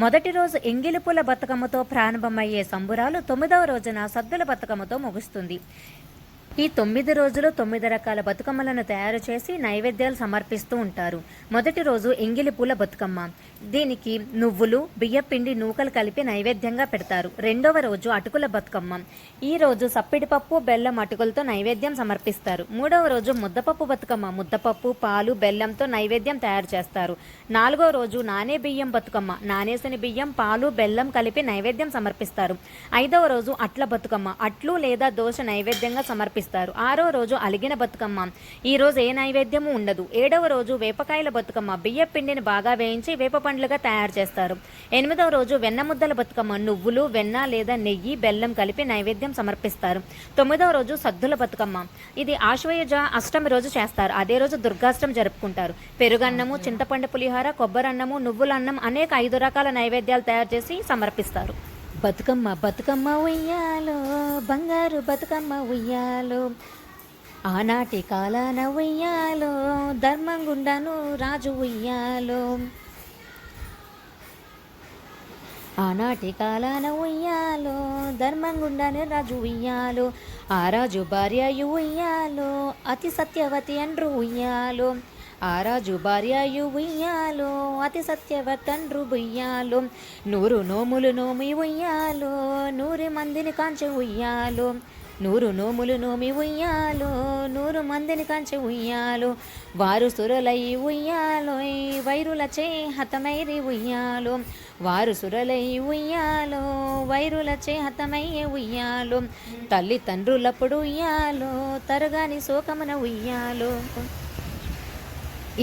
మొదటి రోజు ఎంగిలిపూల బతుకమ్మతో ప్రారంభమయ్యే సంబురాలు 9వ రోజున సద్దుల బతుకమ్మతో ముగుస్తుంది. ఈ 9 రోజులు 9 రకాల బతుకమ్మలను తయారు చేసి నైవేద్యాలు సమర్పిస్తూ ఉంటారు. మొదటి రోజు ఎంగిలిపూల బతుకమ్మ. దీనికి నువ్వులు, బియ్యపిండి, నూకలు కలిపి నైవేద్యంగా పెడతారు. రెండవ రోజు అటుకుల బతుకమ్మ. ఈ రోజు సప్పిడిపప్పు, బెల్లం, అటుకులతో నైవేద్యం సమర్పిస్తారు. మూడవ రోజు ముద్దపప్పు బతుకమ్మ. ముద్దపప్పు, పాలు, బెల్లంతో నైవేద్యం తయారు చేస్తారు. నాలుగో రోజు నానే బియ్యం బతుకమ్మ. నానేసిన బియ్యం, పాలు, బెల్లం కలిపి నైవేద్యం సమర్పిస్తారు. ఐదవ రోజు అట్ల బతుకమ్మ. అట్లు లేదా దోశ నైవేద్యంగా సమర్పిస్తారు. ఆరో రోజు అలిగిన బతుకమ్మ. ఈ రోజు ఏ నైవేద్యము ఉండదు. ఏడవ రోజు వేపకాయల బతుకమ్మ. బియ్య పిండిని బాగా వేయించి వేప పండ్లుగా తయారు చేస్తారు. ఎనిమిదవ రోజు వెన్న ముద్దల బతుకమ్మ. నువ్వులు, వెన్న లేదా నెయ్యి, బెల్లం కలిపి నైవేద్యం సమర్పిస్తారు. తొమ్మిదవ రోజు సద్దుల బతుకమ్మ. ఇది ఆశ్వయుజ అష్టమి రోజు చేస్తారు. అదే రోజు దుర్గాష్టమి జరుపుకుంటారు. పెరుగన్నము, చింతపండు పులిహార, కొబ్బరన్నము, నువ్వులన్నం అనేక 5 రకాల నైవేద్యాలు తయారు చేసి సమర్పిస్తారు. బతుకమ్మ బతుకమ్మ ఉయ్యాలో, బంగారు బతుకమ్మ ఉయ్యాలో, ఆనాటి కాలాన ఉయ్యాలో, ధర్మంగుండను రాజు ఉయ్యాలో. ఆనాటి కాలాన ఉయ్యాలో, ధర్మంగుండను రాజు ఉయ్యాలో, ఆ రాజు భార్యయు ఉయ్యాలో, అతి సత్యవతి అండ్రు ఉయ్యాలో. ఆ రాజు భార్యయు ఉయ్యాలో అతి సత్యవతండ్రు ఉయ్యాలో 100 నోములు నోమి ఉయ్యాలో 100 మందిని కాంచె ఉయ్యాలో 100 నోములు నోమి ఉయ్యాలో 100 మందిని కాంచె ఉయ్యాలో వారు సురలై ఉయ్యాలో వైరులచే హతమైరి ఉయ్యాలో వారు సురలై ఉయ్యాలో వైరులచే హతమయ్యే ఉయ్యాలో తల్లిదండ్రులప్పుడు ఉయ్యాలో తరగాని శోకమున ఉయ్యాలో.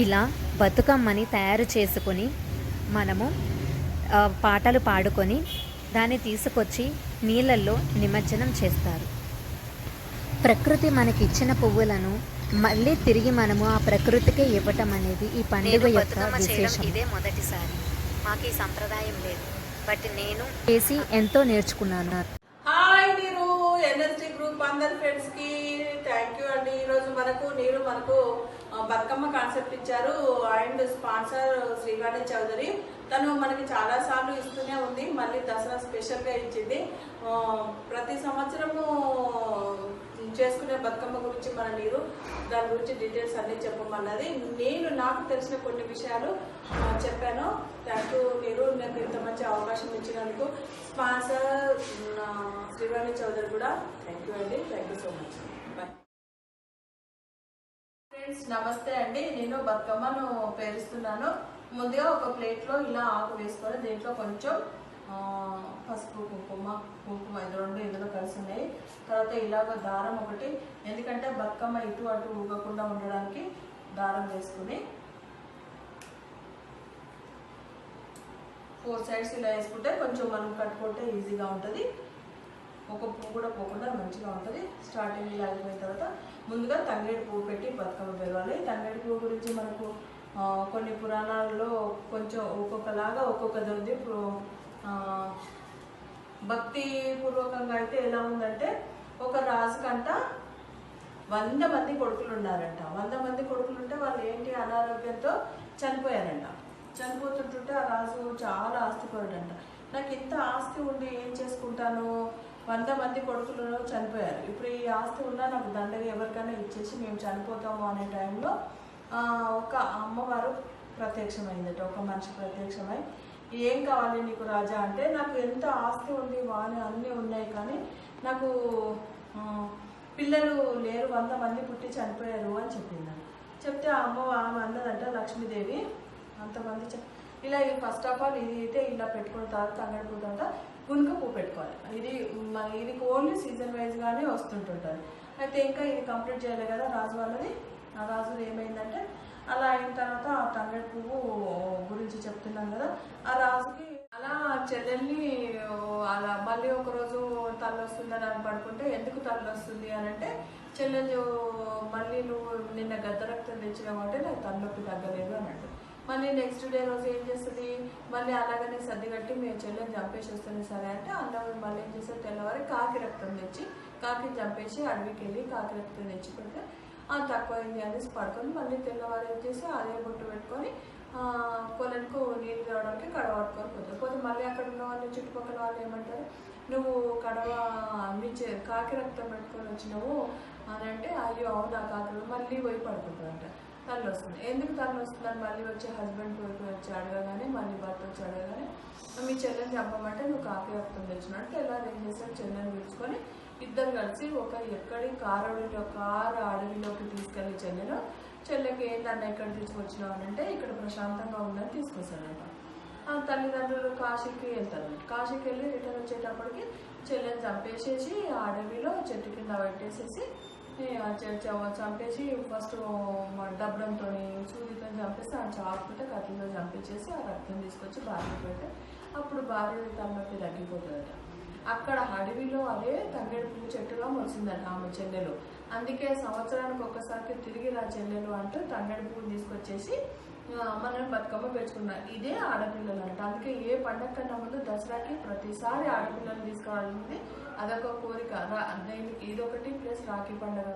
ఇలా బతుకమ్మని తయారు చేసుకొని మనము పాటలు పాడుకొని దాన్ని తీసుకొచ్చి నీళ్ళల్లో నిమజ్జనం చేస్తారు. ప్రకృతి మనకి ఇచ్చిన పువ్వులను మళ్ళీ తిరిగి మనము ఆ ప్రకృతికే ఇవ్వటం అనేది ఈ పండుగ యొక్క విశేషం. ఇదే మొదటిసారి, మాకు ఈ సంప్రదాయం లేదు, బట్ నేను చేసి ఎంతో నేర్చుకున్నాను. హాయ్ నీరు ఎన్ఎస్టీ గ్రూప్ అందరి ఫ్రెండ్స్ కి థ్యాంక్ యూ అండి. ఈరోజు నీరు మనకు బతుకమ్మ కాన్సెప్ట్ ఇచ్చారు అండ్ స్పాన్సర్ శ్రీవాణి చౌదరి. తను మనకి చాలా సార్లు ఇస్తూనే ఉంది, మళ్ళీ దసరా స్పెషల్ గా ఇచ్చింది. ప్రతి సంవత్సరము చేసుకునే బతుకమ్మ గురించి మన నీరు దాని గురించి డీటెయిల్స్ అన్ని చెప్పమన్నది. నేను నాకు తెలిసిన కొన్ని విషయాలు చెప్పాను. థ్యాంక్ యూ నీరు, నాకు ఇంత మంచి అవకాశం ఇచ్చినందుకు. స్పాన్సర్ శ్రీవాణి చౌదరి కూడా థ్యాంక్ యూ అండి. Thank you so much. Bye friends, నమస్తే అండి. నేను బతుకమ్మను పేరుస్తున్నాను. ముందుగా ఒక ప్లేట్లో ఇలా ఆకు వేసుకొని దీంట్లో కొంచెం పసుపు కుంకుమ ఇది రెండు ఇందులో కలిసి ఉన్నాయి. తర్వాత ఇలాగ దారం ఒకటి, ఎందుకంటే బతుకమ్మ ఇటు అటు ఊగకుండా ఉండడానికి దారం వేసుకుని 4 సైడ్స్ ఇలా వేసుకుంటే కొంచెం మనం కట్టుకుంటే ఈజీగా ఉంటుంది. ఒక పువ్వు కూడా పోకుండా మంచిగా ఉంటుంది. స్టార్టింగ్ ఇలా అయిపోయిన తర్వాత ముందుగా తంగేడు పువ్వు పెట్టి బతుకమ్మ పెరగాలి. తంగేడు పువ్వు గురించి మనకు కొన్ని పురాణాల్లో కొంచెం ఒక్కొక్కలాగా ఒక్కొక్కది ఉంది. భక్తి పూర్వకంగా అయితే ఎలా ఉందంటే, ఒక రాజుకంట 100 మంది కొడుకులు ఉన్నారంట. 100 మంది కొడుకులు ఉంటే వాళ్ళు ఏంటి అనారోగ్యంతో చనిపోయారంట. చనిపోతుంటుంటే ఆ రాజు చాలా ఆస్తిపరుడంట. నాకు ఇంత ఆస్తి ఉండి ఏం చేసుకుంటాను, 100 మంది కొడుకులు చనిపోయారు, ఇప్పుడు ఈ ఆస్తి ఉన్నా నాకు దండగా ఎవరికైనా ఇచ్చేసి మేము చనిపోతాము అనే టైంలో ఒక అమ్మవారు ప్రత్యక్షమైందట. ఒక మనిషి ప్రత్యక్షమై, ఏం కావాలి నీకు రాజా అంటే, నాకు ఎంత ఆస్తి ఉంది వాని అన్నీ ఉన్నాయి కానీ నాకు పిల్లలు లేరు, 100 మంది పుట్టి చనిపోయారు అని చెప్పిందని. చెప్తే ఆమె అన్నదంట, లక్ష్మీదేవి అంతమంది ఇలా ఫస్ట్ ఆఫ్ ఆల్ ఇది అయితే ఇలా పెట్టుకున్న తర్వాత తంగడి పువ్వు తర్వాత గునుక పువ్వు పెట్టుకోవాలి. ఇది ఓన్లీ సీజన్ వైజ్గానే వస్తుంటుంటుంది. అయితే ఇంకా ఇది కంప్లీట్ చేయలే కదా రాజు వాళ్ళది. ఆ రాజుది ఏమైందంటే, అలా అయిన తర్వాత ఆ తంగడి పువ్వు గురించి చెప్తున్నాం కదా, ఆ రాజుకి అలా చెల్లెల్ని అలా మళ్ళీ ఒకరోజు తల్లి వస్తుందని అని పడుకుంటే, ఎందుకు తల్లి వస్తుంది అని అంటే, చెల్లెలు మళ్ళీ నువ్వు నిన్న గద్ద రక్తం తెచ్చినావు అంటే నాకు తలనొప్పి తగ్గలేదు అన్నట్టు. మళ్ళీ నెక్స్ట్ డే రోజు ఏం చేస్తుంది, మళ్ళీ అలాగనే సర్ది కట్టి మేము చెల్లెని చంపేసి వస్తుంది సరే అంటే, అన్నవి మళ్ళీ ఏం చేస్తారు, తెల్లవారి కాకి రక్తం తెచ్చి కాకిని చంపేసి అడవికి వెళ్ళి కాకి రక్తం తెచ్చి పెడితే తక్కువైంది అనేసి పడుకొని మళ్ళీ తెల్లవారు వచ్చేసి అదే బొట్టు పెట్టుకొని కొలనుకు నీళ్ళు తేవడానికి కడవ పట్టుకొని పోతారు. పోతే మళ్ళీ అక్కడ ఉన్న వాళ్ళు చుట్టుపక్కల వాళ్ళు ఏమంటారు, నువ్వు కడవ కాకి రక్తం పెట్టుకొని వచ్చినావు అని అంటే, అయ్యో అవునా కాకి, మళ్ళీ పోయి పడుకుంటారంట. తల్లి వస్తుంది. ఎందుకు తల్లి వస్తుందని మళ్ళీ వచ్చి హస్బెండ్ వచ్చి అడగగానే, మళ్ళీ భర్త వచ్చి అడగగానే, మీ చెల్లెని చంపమంటే నువ్వు కాకి రక్తం తెచ్చినట్టు ఎలా ఏం చేస్తారు, చెల్లెని పిలుచుకొని ఇద్దరు కలిసి ఎక్కడి కారు అడవిలోకి తీసుకెళ్ళి చెల్లెకి ఏంటన్నా ఎక్కడ తీసుకొచ్చినావు అని అంటే, ఇక్కడ ప్రశాంతంగా ఉందని తీసుకొస్తాడంట. ఆ తల్లిదండ్రులు కాశీకి వెళ్తారు. కాశీకి వెళ్ళి రిటర్న్ వచ్చేటప్పటికి చెల్లెని చంపేసేసి ఆ అడవిలో చెట్టు కింద పెట్టేసేసి చంపేసి ఫస్ట్ డబ్బడంతో సూదితో చంపేసి ఆ చాకుతో కత్తితో చంపేసేసి ఆ రక్తం తీసుకొచ్చి భార్య పెడితే అప్పుడు భార్య తలనొప్పి తగ్గిపోతుందట. అక్కడ అడవిలో అదే తంగేడు పువ్వు చెట్టుగా మొలిసిందట ఆమె చెల్లెలు. అందుకే సంవత్సరానికి ఒక్కసారికి తిరిగి రా చెల్లెలు అంటూ తంగేడు పువ్వు తీసుకొచ్చేసి మనం బతుకమ్మ పెంచుకున్నారు. ఇదే ఆడపిల్లలు అంట. అందుకే ఏ పండగ కన్నా ముందు దసరాకి ప్రతిసారి ఆడపిల్లలు తీసుకురావాల్సింది అదొక కోరిక. ఇదొకటి ప్లస్ రాఖీ పండుగ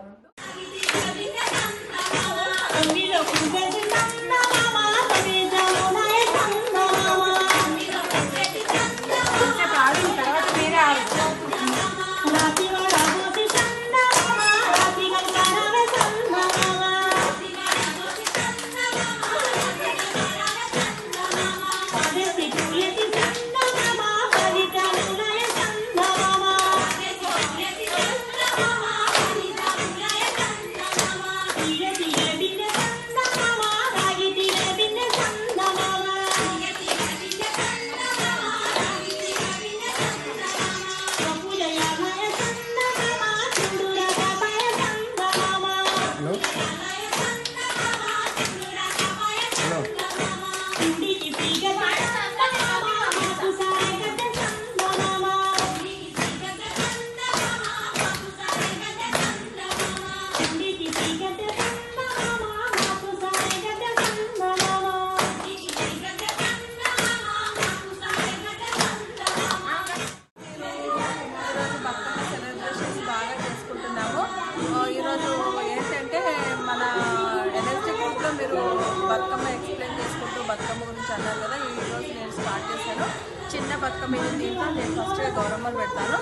బతుకమ్మ ఎక్స్ప్లెయిన్ చేసుకుంటూ బతుకమ్మ గురించి అన్నారు కదా, ఈరోజు నేను స్టార్ట్ చేశాను. చిన్న బతుకమ్మ ఇది. దీంట్లో నేను ఫస్ట్ గౌరమ్మను పెట్టాను.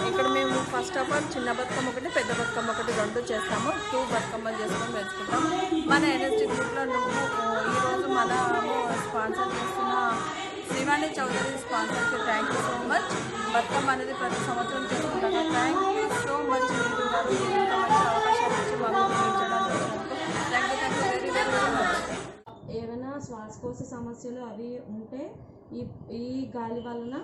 ఇక్కడ మేము ఫస్ట్ ఆఫ్ ఆల్ చిన్న బతుకమ్మ ఒకటి, పెద్ద బతుకమ్మ ఒకటి 2 చేస్తాము. 2 బతుకమ్మలు చేసుకొని వేసుకుంటాం. మన ఎన్ఎస్టీ గ్రూప్లో ఈరోజు మనము స్పాన్సర్ చేస్తున్న శ్రీవాణి చౌదరి స్పాన్సర్కి thank you so much. Bathukamma అనేది ప్రతి సంవత్సరం చేసుకుంటాను. థ్యాంక్ యూ సో మచ్ మీరు గారు, ఇంత మంచి అవకాశాలు ఇచ్చి మాకు చూపించడానికి వచ్చినందుకు thank you very very very much. ఏమైనా శ్వాసకోశ సమస్యలు అవి ఉంటే ఈ గాలి వలన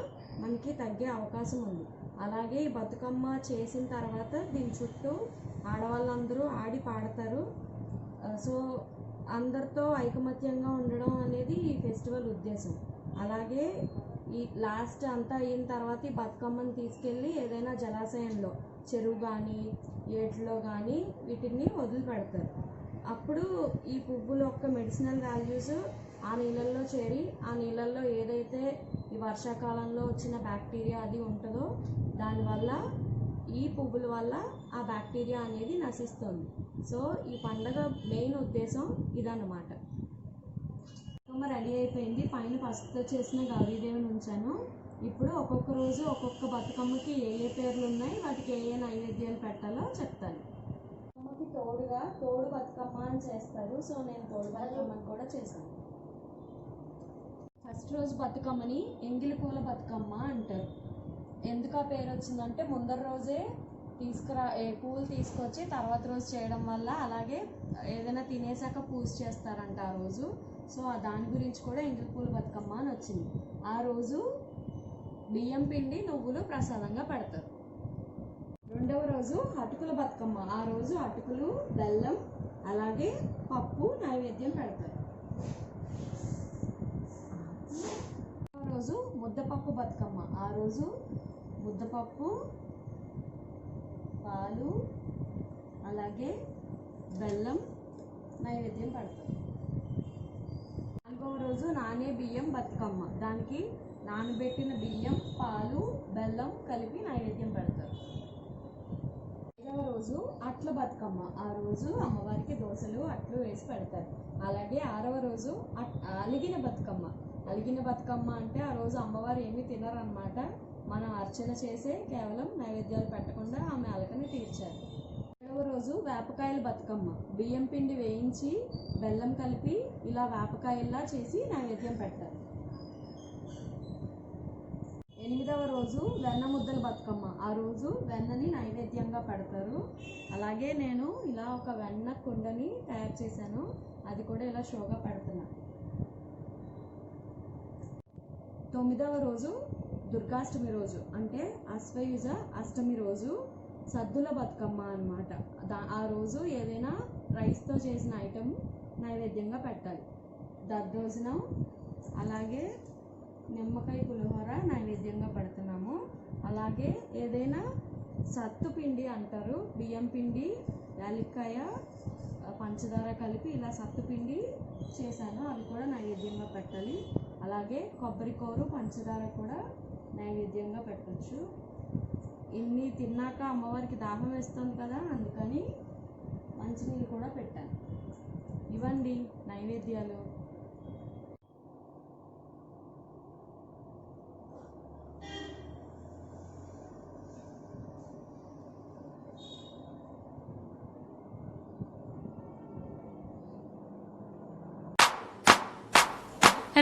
మనకి తగ్గే అవకాశం ఉంది. అలాగే ఈ బతుకమ్మ చేసిన తర్వాత దీని చుట్టూ ఆడవాళ్ళందరూ ఆడి పాడతారు. సో అందరితో ఐకమత్యంగా ఉండడం అనేది ఈ ఫెస్టివల్ ఉద్దేశం. అలాగే ఈ లాస్ట్ అంతా అయిన తర్వాత ఈ బతుకమ్మని తీసుకెళ్ళి ఏదైనా జలాశయంలో, చెరువు కానీ ఏట్లో కానీ వీటిని వదిలిపెడతారు. అప్పుడు ఈ పువ్వుల యొక్క మెడిసినల్ వాల్యూస్ ఆ నీళ్ళల్లో చేరి ఆ నీళ్ళల్లో ఏదైతే ఈ వర్షాకాలంలో వచ్చిన బ్యాక్టీరియా అది ఉంటుందో దానివల్ల ఈ పువ్వుల వల్ల ఆ బ్యాక్టీరియా అనేది నశిస్తుంది. సో ఈ పండగ మెయిన్ ఉద్దేశం ఇదన్నమాట. బతుకమ్మ రెడీ అయిపోయింది. పైన పసుపుతో చేసిన గౌరీదేవిని ఉంచాను. ఇప్పుడు ఒక్కొక్క రోజు ఒక్కొక్క బతుకమ్మకి ఏ పేర్లు ఉన్నాయి, వాటికి ఏ నైవేద్యాలు పెట్టాలో చెప్తాను. బతుకమ్మకి తోడుగా తోడు బతుకమ్మ అని చేస్తారు. సో నేను తోడు బతుకమ్మని కూడా చేశాను. ఫస్ట్ రోజు బతుకమ్మని ఎంగిలి పూల బతుకమ్మ అంటారు. ఎందుకు ఆ పేరు వచ్చిందంటే ముందర రోజే పూలు తీసుకొచ్చి తర్వాత రోజు చేయడం వల్ల, అలాగే ఏదైనా తినేసాక పూజ చేస్తారంట ఆ రోజు. సో దాని గురించి కూడా ఎంగిలి పూల బతుకమ్మ అని వచ్చింది. ఆ రోజు బియ్యం పిండి నువ్వులు ప్రసాదంగా పెడతారు. రెండవ రోజు అటుకుల బతుకమ్మ. ఆ రోజు అటుకులు, బెల్లం అలాగే పప్పు నైవేద్యం పెడతారు. రోజు ముద్దపప్పు బతుకమ్మ. ఆ రోజు ముద్దపప్పు, పాలు అలాగే బెల్లం నైవేద్యం పెడతారు. 4వ రోజు నానే బియ్యం బతుకమ్మ. దానికి నానబెట్టిన బియ్యం, పాలు, బెల్లం కలిపి నైవేద్యం పెడతారు. 5వ రోజు అట్ల బతుకమ్మ. ఆ రోజు అమ్మవారికి దోశలు, అట్లు వేసి పెడతారు. అలాగే 6వ రోజు అలిగిన బతుకమ్మ. అలిగిన బతుకమ్మ అంటే ఆ రోజు అమ్మవారు ఏమీ తినరన్నమాట. మనం అర్చన చేసే కేవలం నైవేద్యాలు పెట్టకుండా ఆమె అలకని తీర్చారు. 7వ రోజు వేపకాయల బతుకమ్మ. బియ్యం పిండి వేయించి బెల్లం కలిపి ఇలా వేపకాయల్లా చేసి నైవేద్యం పెట్టారు. 8వ రోజు వెన్న ముద్దల బతుకమ్మ. ఆ రోజు వెన్నని నైవేద్యంగా పెడతారు. అలాగే నేను ఇలా ఒక వెన్న కుండని తయారు చేశాను. అది కూడా ఇలా షోగా పెడుతున్నాను. 9వ రోజు దుర్గాష్టమి రోజు, అంటే అశ్వయుజ అష్టమి రోజు సద్దుల బతుకమ్మ అన్నమాట. ఆ రోజు ఏదైనా రైస్తో చేసిన ఐటెం నైవేద్యంగా పెట్టాలి. దద్దోజనం అలాగే నిమ్మకాయ పులిహోర నైవేద్యంగా పెడుతున్నాము. అలాగే ఏదైనా సత్తు పిండి అంటారు, బియ్యం పిండి, యాలక్కాయ, పంచదార కలిపి ఇలా సత్తు పిండి చేశాను, అవి కూడా నైవేద్యంగా పెట్టాలి. అలాగే కొబ్బరికూరు, పంచదార కూడా నైవేద్యంగా పెట్టచ్చు. ఇన్ని తిన్నాక అమ్మవారికి దాహం వేస్తుంది కదా, అందుకని మంచినీళ్ళు కూడా పెట్టాను. ఇవ్వండి నైవేద్యాలు.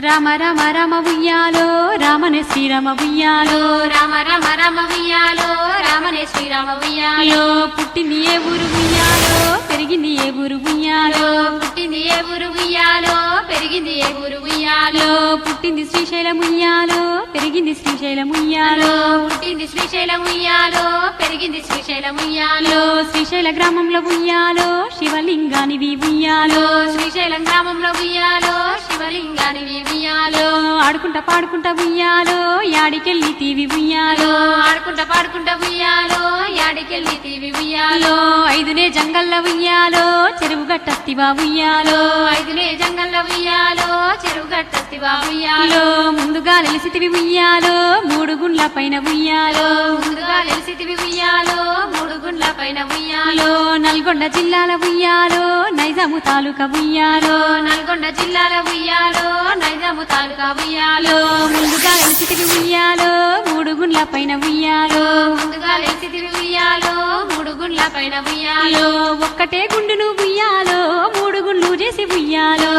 రామ రామ రామ ఉయ్యాలో రామనే శ్రీరామ ఉయ్యాలో, రామ రామ రామ ఉయ్యాలో రామనే శ్రీరామ ఉయ్యాలో. పుట్టింది ఏ ఊరు ఉయ్యాలో, పెరిగింది ఏ ఊరు ఉయ్యాలో, పుట్టింది ఏ ఊరు ఉయ్యాలో, పెరిగింది ఏ ఊరు ఉయ్యాలో. పుట్టింది శ్రీశైలం ఉయ్యాలో, పెరిగింది శ్రీశైలం ఉయ్యాలో, పుట్టింది శ్రీశైలం ఉయ్యాలో, పెరిగింది శ్రీశైలం ఉయ్యాలో. శ్రీశైల గ్రామంలో ఉయ్యాలో, శివలింగానివి ఉయ్యాలో, శ్రీశైలం గ్రామంలో ఉయ్యాలో, శివలింగానివి ఉయ్యాలో. ఆడుకుంటా పాడుకుంటా ఉయ్యాలో, యాడికెళ్ళి తీవి ఉయ్యాలో, ఆడుకుంటా పాడుకుంటా ఉయ్యాలో, యాడికెళ్ళి తీవి ఉయ్యాలో. 5నే జంగల్ల ఉయ్యాలో, చెరువు గట్టస్తివా ఉయ్యాలో, 5నే జంగల్ల ఉయ్యాలో, చెరువు గట్టస్తివా ఉయ్యాలో. ముందుగా నిలిసితివి ఉయ్యాలో, 3 గుండ్ల పైన ఉయ్యాలో, ముందుగా నిలిసితివి ఉయ్యాలో, 3 గుండ్ల పైన ఉయ్యాలో నల్గొండ జిల్లాల ఉయ్యాలో నైజాము తాలూకా ఉయ్యాలో నల్గొండ జిల్లాల ఉయ్యాలో నైజాము తాలూకా ఉయ్యాలో ముందుగా లేచితివి ఉయ్యాలో మూడు గుండ్ల పైన ఉయ్యాలో ముందుగా లేచితివి ఉయ్యాలో మూడు గుండ్ల పైన ఉయ్యాలో ఒక్కటే గుండును ఉయ్యాలో మూడు గుండ్లు చేసి ఉయ్యాలో.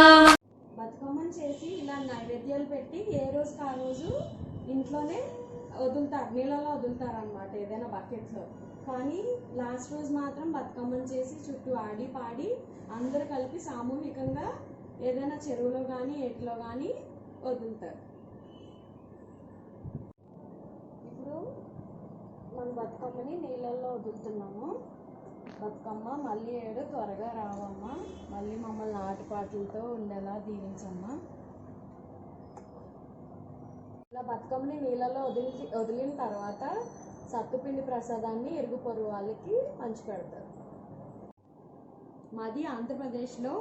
బతుకమ్మని చేసి ఇలా నైవేద్యాలు పెట్టి ఏ రోజుకి ఆ రోజు ఇంట్లోనే వదులుతారు, నీళ్ళలో వదులుతారు అనమాట ఏదైనా బకెట్స్లో. కానీ లాస్ట్ రోజు మాత్రం బతుకమ్మని చేసి చుట్టూ ఆడి పాడి అందరూ కలిపి సామూహికంగా ఏదైనా చెరువులో కానీ ఏటిలో కానీ వదులుతారు. ఇప్పుడు మన బతుకమ్మని నీళ్ళల్లో వదులుతున్నాము. బతుకమ్మ మళ్ళీ ఏడు త్వరగా రావమ్మా, మళ్ళీ మమ్మల్ని ఆటపాటలతో ఉండేలా దీవించమ్మా. ఇలా బతుకమ్మని నీళ్ళలో వదిలిన తర్వాత సత్తుపిండి ప్రసాదాన్ని ఇరుగు పొరుగు వాళ్ళకి పంచిపెడతారు. మాది ఆంధ్రప్రదేశ్లో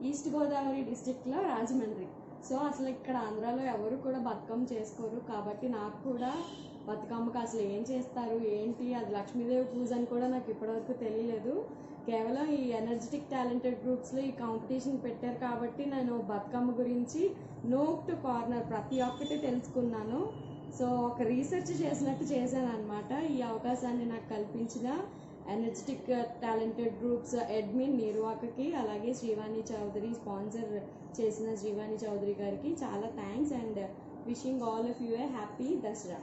ఈస్ట్ గోదావరి డిస్టిక్లో రాజమండ్రి. సో అసలు ఇక్కడ ఆంధ్రాలో ఎవరు కూడా బతుకమ్మ చేసుకోరు. కాబట్టి నాకు కూడా బతుకమ్మకి అసలు ఏం చేస్తారు ఏంటి, అది లక్ష్మీదేవి పూజ అని కూడా నాకు ఇప్పటివరకు తెలియలేదు. కేవలం ఈ ఎనర్జెటిక్ టాలెంటెడ్ గ్రూప్స్లో ఈ కాంపిటీషన్ పెట్టారు కాబట్టి నేను బతుకమ్మ గురించి నోక్ టు కార్నర్ ప్రతి ఒక్కటి తెలుసుకున్నాను. సో ఒక రీసెర్చ్ చేసినట్టు చేశాను అనమాట. ఈ అవకాశాన్ని నాకు కల్పించిన ఎనర్జెటిక్ టాలెంటెడ్ గ్రూప్స్ అడ్మిన్ నిర్వాహకకి, అలాగే శ్రీవాణి చౌదరి స్పాన్సర్ చేసిన శ్రీవాణి చౌదరి గారికి చాలా thanks and wishing all of you A happy Dasara.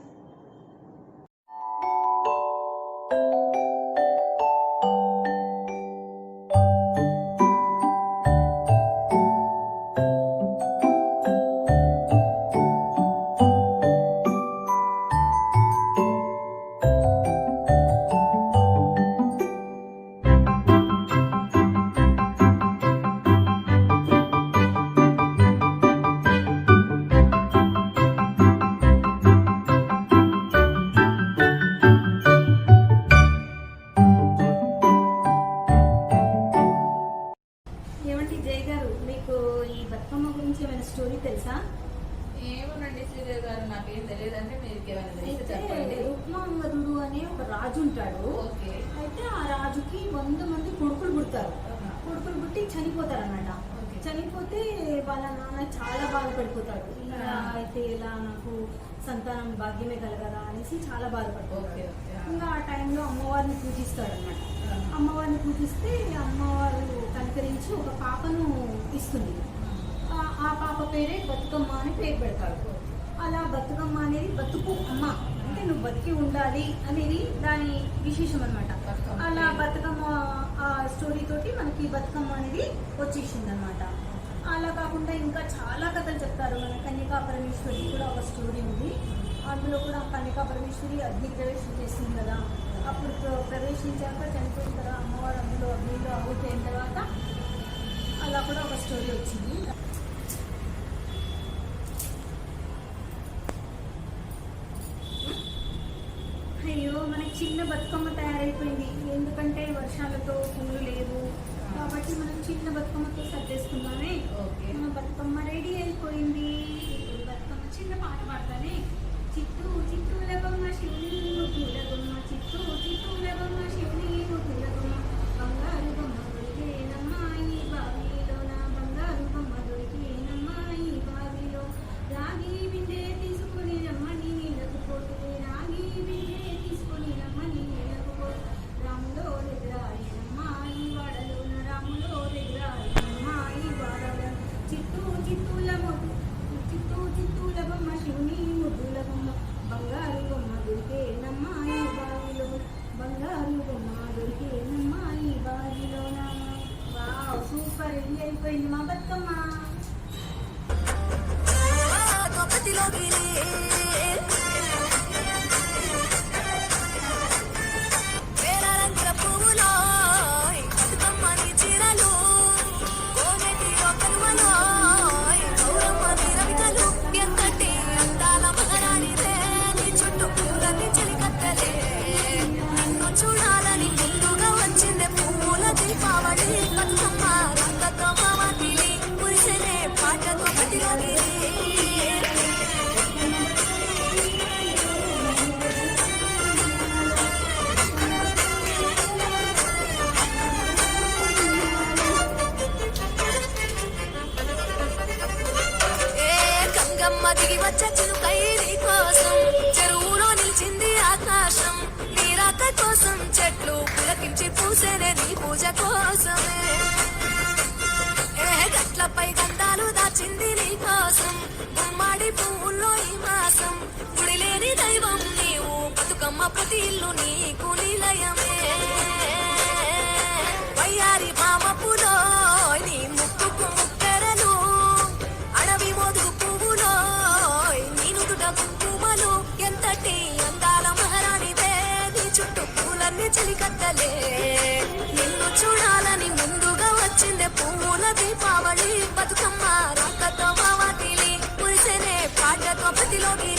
ఏమండి జయ గారు, మీకు ఈ బతుకమ్మ గురించి ఏమైనా స్టోరీ తెలుసా? ఏమోనండి శ్రీదేవి గారు, నాకేం తెలియదు. అంటే మీరు ఏమైనా తెలిస్తే అయితే చెప్పండి. రుక్మాంగదుడు అనే ఒక రాజు ఉంటాడు. ఓకే. అయితే ఆ రాజుకి 100 మంది కొడుకులు పుడతారు. కొడుకులు పుట్టి చనిపోతారు అన్నమాట. చనిపోతే వాళ్ళ నాన్న చాలా బాధపడిపోతాడు. ఇలా అయితే ఇలా నాకు సంతానం భాగ్యమే కలగదా అనేసి చాలా బాధపడిపోతాడు. ఇంకా ఆ టైంలో అమ్మవారిని పూజిస్తాడు అన్నమాట. అమ్మవారిని పూజిస్తే అమ్మవారు కనికరించి ఒక పాపను ఇస్తుంది. ఆ పాప పేరే బతుకమ్మ అని పేరు పెడతాడు. అలా బతుకమ్మ అనేది బతుకు అమ్మ అంటే నువ్వు బతికి ఉండాలి అనేది దాని విశేషం అనమాట. అలా బతుకమ్మ ఆ స్టోరీ తోటి మనకి బతుకమ్మ అనేది వచ్చేసింది అనమాట. అలా కాకుండా ఇంకా చాలా కథలు చెప్తారు. మన కన్యకా పరమేశ్వరి కూడా ఒక స్టోరీ ఉంది. అందులో కూడా కన్యకా పరమేశ్వరి అగ్ని ప్రవేశం చేసింది కదా. అప్పుడు ప్రవేశించాక చనిపోయిన తర్వాత అమ్మవారు అందులో అగ్నిలో ఆహుతి అయిన తర్వాత అలా కూడా ఒక స్టోరీ వచ్చింది. అయ్యో మనకి చిన్న బతుకమ్మ తయారైపోయింది. ఎందుకంటే వర్షాలతో పువ్వులు లేవు కాబట్టి మనం చిన్న బతుకమ్మతో సర్దేసుకుందామే. మన బతుకమ్మ రెడీ అయిపోయింది. బతుకమ్మ చిన్న పాట పాడతానే. చిత్తూ చిత్తూల బొమ్మ శివుని ముద్దుల బొమ్మ, చిత్తూ చిత్తూల బొమ్మ శివుని ముద్దుల బొమ్మ, బంగారు బొమ్మ దొరికేనమ్మా ఈ బావిలోన, బంగారు బొమ్మ దొరికేనమ్మా ఈ బావిలో, రాగి బిందె తీసుకుని రమ్మని నీళ్ళకు పోతే, రాగి బిందె తీసుకుని రమ్మని నీళ్ళకు పోతే, రాములో దగ్గరాయనమ్మా ఈ వాడలోన, రాములో దగ్గరాయనమ్మా ఈ వాడలో, చిత్తూ చిత్తూల ముద్దు చిత్తూ చిత్తూల బొమ్మ శివుని ముద్దుల బొమ్మ, బంగారు బొమ్మ దొరికేనమ్మా ఈ బావిలో, బంగారు బొమ్మ దొరికేనమ్మా ఈ బావిలోన. వావ్, సూపర్, రెడీ అయిపోయింది మా బతుకమ్మ. చూడాలని ముందుగా వచ్చిందే పువ్వుల దీపావళి బతుకమ్మ రంగతో మాటిలి బతుకమ్మ ప్రతి ఇల్లు నీకు నిలయమే వయ్యారి మామపులో నీ ముక్కుకు ముక్కెరలు అడవి మోదుగు పువ్వులో నీనుదుట కుంకుమలు ఎంతటి అందాల మహారాణివే నీ చుట్టూ పూలన్నీ చెలికత్తలే నిన్ను చూడాలని ముందుగా వచ్చిందే పువ్వుల దీపావళి బతుకమ్మ రాకతో మావాటిలి పులిసెనే పాటతో ప్రతిలోకిలి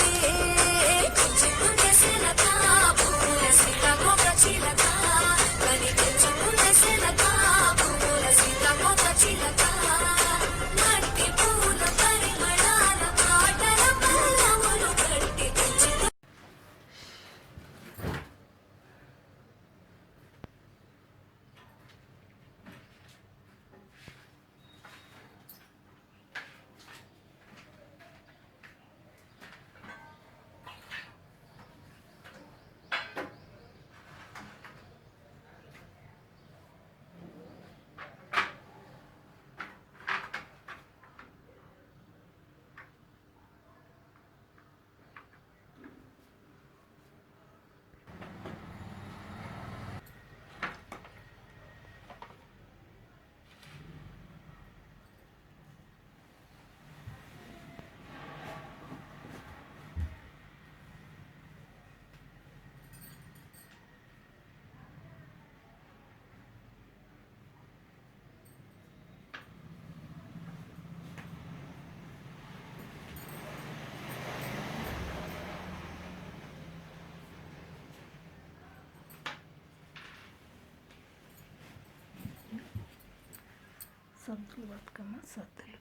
సద్దులు బతుకమ్మ సద్దులు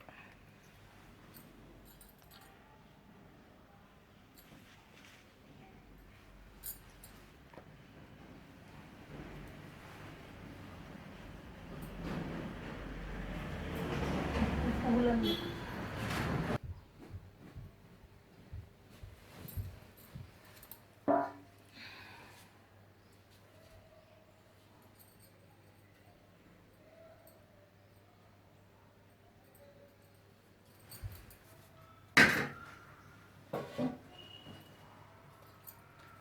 పూలన్నీ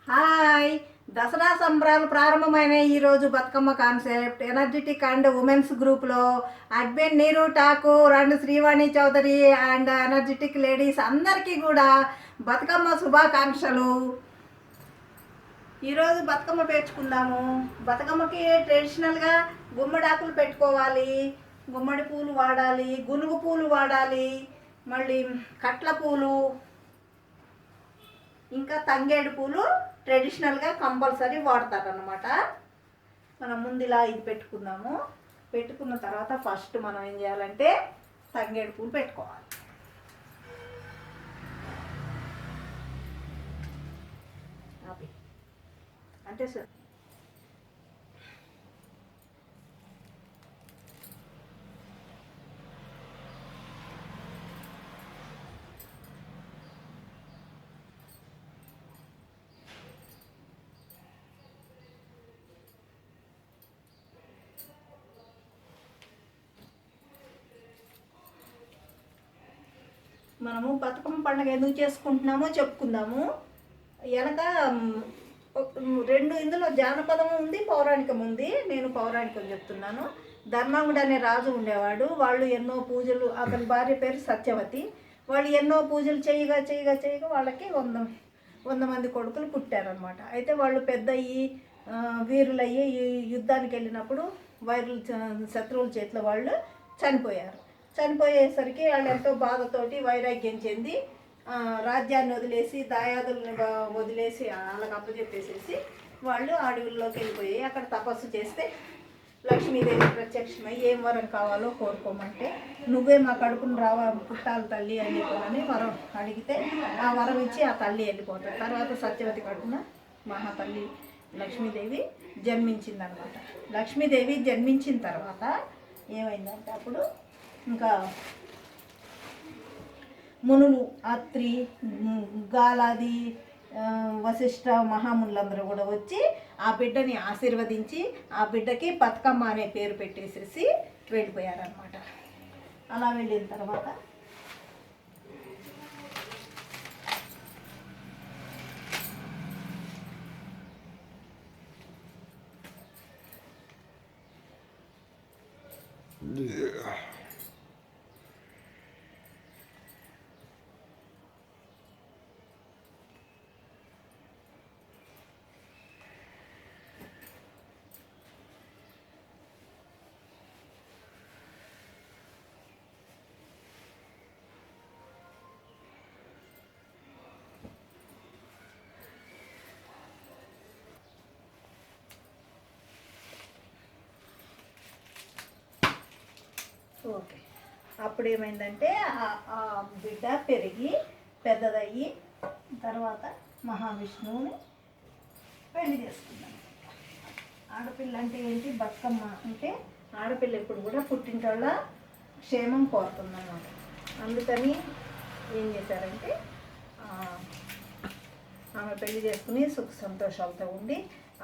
హాయ్, దసరా సంబరాలు ప్రారంభమైన ఈరోజు Bathukamma concept energetic and women's గ్రూప్లో admin Neeru Thakur and Srivani Chowdary and energetic ladies అందరికీ కూడా బతుకమ్మ శుభాకాంక్షలు. ఈరోజు బతుకమ్మ పేర్చుకుందాము. బతుకమ్మకి ట్రెడిషనల్గా గుమ్మడాకులు పెట్టుకోవాలి, గుమ్మడి పూలు వాడాలి, గునుగు పూలు వాడాలి, మళ్ళీ కట్ల పూలు, ఇంకా తంగేడు పూలు ట్రెడిషనల్గా కంపల్సరీ వాడతారనమాట. మనం ముందు ఇలా ఇది పెట్టుకుందాము. పెట్టుకున్న తర్వాత ఫస్ట్ మనం ఏం చేయాలంటే తంగేడు పూలు పెట్టుకోవాలి. అంటే సార్ మనము బతుకమ్మ పండుగ ఎందుకు చేసుకుంటున్నామో చెప్పుకుందాము. వెనక రెండు ఇందులో జానపదం ఉంది, పౌరాణికం ఉంది. నేను పౌరాణికం చెప్తున్నాను. ధర్మాంగుడు అనే రాజు ఉండేవాడు. వాళ్ళు ఎన్నో పూజలు, అతని భార్య పేరు సత్యవతి. వాళ్ళు ఎన్నో పూజలు చేయగా చేయగా చేయగా వాళ్ళకి 100 మంది కొడుకులు పుట్టారనమాట. అయితే వాళ్ళు పెద్ద వీరులయ్యి యుద్ధానికి వెళ్ళినప్పుడు శత్రువుల చేతిలో వాళ్ళు చనిపోయారు. చనిపోయేసరికి వాళ్ళు ఎంతో బాధతోటి వైరాగ్యం చెంది రాజ్యాన్ని వదిలేసి దాయాదులను వదిలేసి వాళ్ళకి అప్పచెప్పేసేసి వాళ్ళు అడవుల్లోకి వెళ్ళిపోయి అక్కడ తపస్సు చేస్తే లక్ష్మీదేవి ప్రత్యక్షమై ఏం వరం కావాలో కోరుకోమంటే నువ్వే మా కడుపును పుట్టాలి తల్లి అని చెప్పని వరం అడిగితే ఆ వరం ఇచ్చి ఆ తల్లి వెళ్ళిపోతారు. తర్వాత సత్యవతి కడుపున మహాతల్లి లక్ష్మీదేవి జన్మించిందనమాట. లక్ష్మీదేవి జన్మించిన తర్వాత ఏమైందంటే అప్పుడు ఇంకా మునులు అత్రి గాలాది వశిష్ఠ మహామునులందరూ కూడా వచ్చి ఆ బిడ్డని ఆశీర్వదించి ఆ బిడ్డకి బతుకమ్మ అనే పేరు పెట్టేసేసి వెళ్ళిపోయారనమాట. అలా వెళ్ళిన తర్వాత ఓకే. అప్పుడు ఏమైందంటే ఆ బిడ్డ పెరిగి పెద్దదయ్యి తర్వాత మహావిష్ణువుని పెళ్లి చేసుకున్నాను. ఆడపిల్ల అంటే ఏంటి? బతుకమ్మ అంటే ఆడపిల్ల ఎప్పుడు కూడా పుట్టింటోళ్ళ క్షేమం కోరుతుందన్నమాట. అందుకని ఏం చేశారంటే ఆమె పెళ్లి చేసుకుని సుఖ సంతోషాలతో ఉండి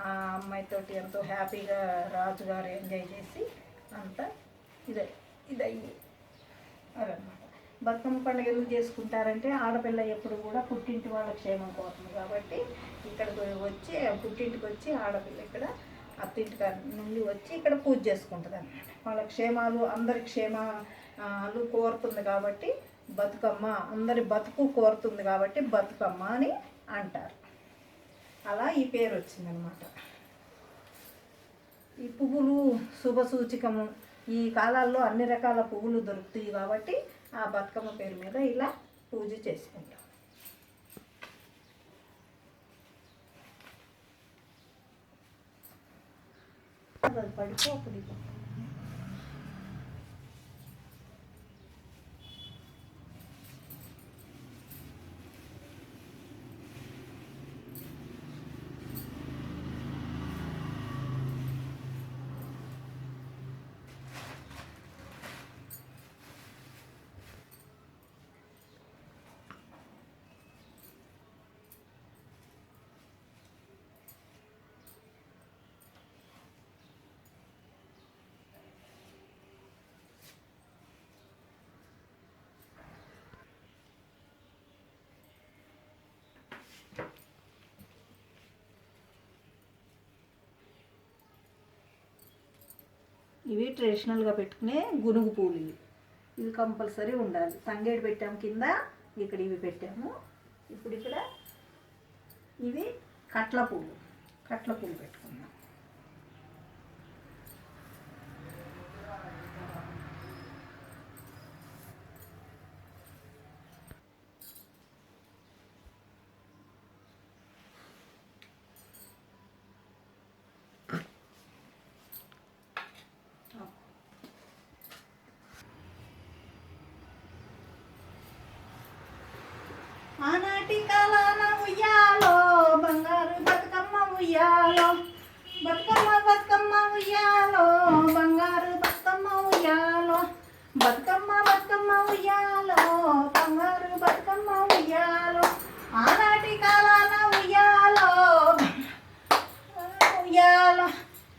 ఆ అమ్మాయితోటి ఎంతో హ్యాపీగా రాజుగారు ఎంజాయ్ చేసి అంతా ఇదయ్యి అదనమాట. బతుకమ్మ పండుగ ఎందుకు చేసుకుంటారంటే ఆడపిల్ల ఎప్పుడు కూడా పుట్టింటి వాళ్ళ క్షేమం కోరుతుంది కాబట్టి ఇక్కడికి వచ్చి పుట్టింటికి వచ్చి ఆడపిల్ల ఇక్కడ అత్తింటి నుండి వచ్చి ఇక్కడ పూజ చేసుకుంటుంది అన్నమాట. వాళ్ళ క్షేమాలు అందరి క్షేమాలు కోరుతుంది కాబట్టి బతుకమ్మ, అందరి బతుకు కోరుతుంది కాబట్టి బతుకమ్మ అని అంటారు. అలా ఈ పేరు వచ్చిందనమాట. ఈ పువ్వులు శుభ సూచికము. ఈ కాలాల్లో అన్ని రకాల పువ్వులు దొరుకుతాయి కాబట్టి ఆ బతుకమ్మ పేరు మీద ఇలా పూజ చేసుకుంటాం. పడిపో అప్పుడు ఇవి ట్రెడిషనల్గా పెట్టుకునే గునుగు పూలు. ఇవి కంపల్సరీ ఉండాలి. తంగేడు పెట్టాము కింద, ఇక్కడ ఇవి పెట్టాము. ఇప్పుడు ఇక్కడ ఇవి కట్ల పూలు పెట్టుకున్నాం. ఆనాటి కాలాన ఉయ్యాలో బంగారు బతుకమ్మ ఉయ్యాలో, బతుకమ్మ ఉయ్యాలో, బంగారు బతుకమ్మ ఉయ్యాలో, బతుకమ్మ ఉయ్యాలో, బంగారు బతుకమ్మ ఉయ్యాలో. ఆనాటి కాలాన ఉయ్యాలో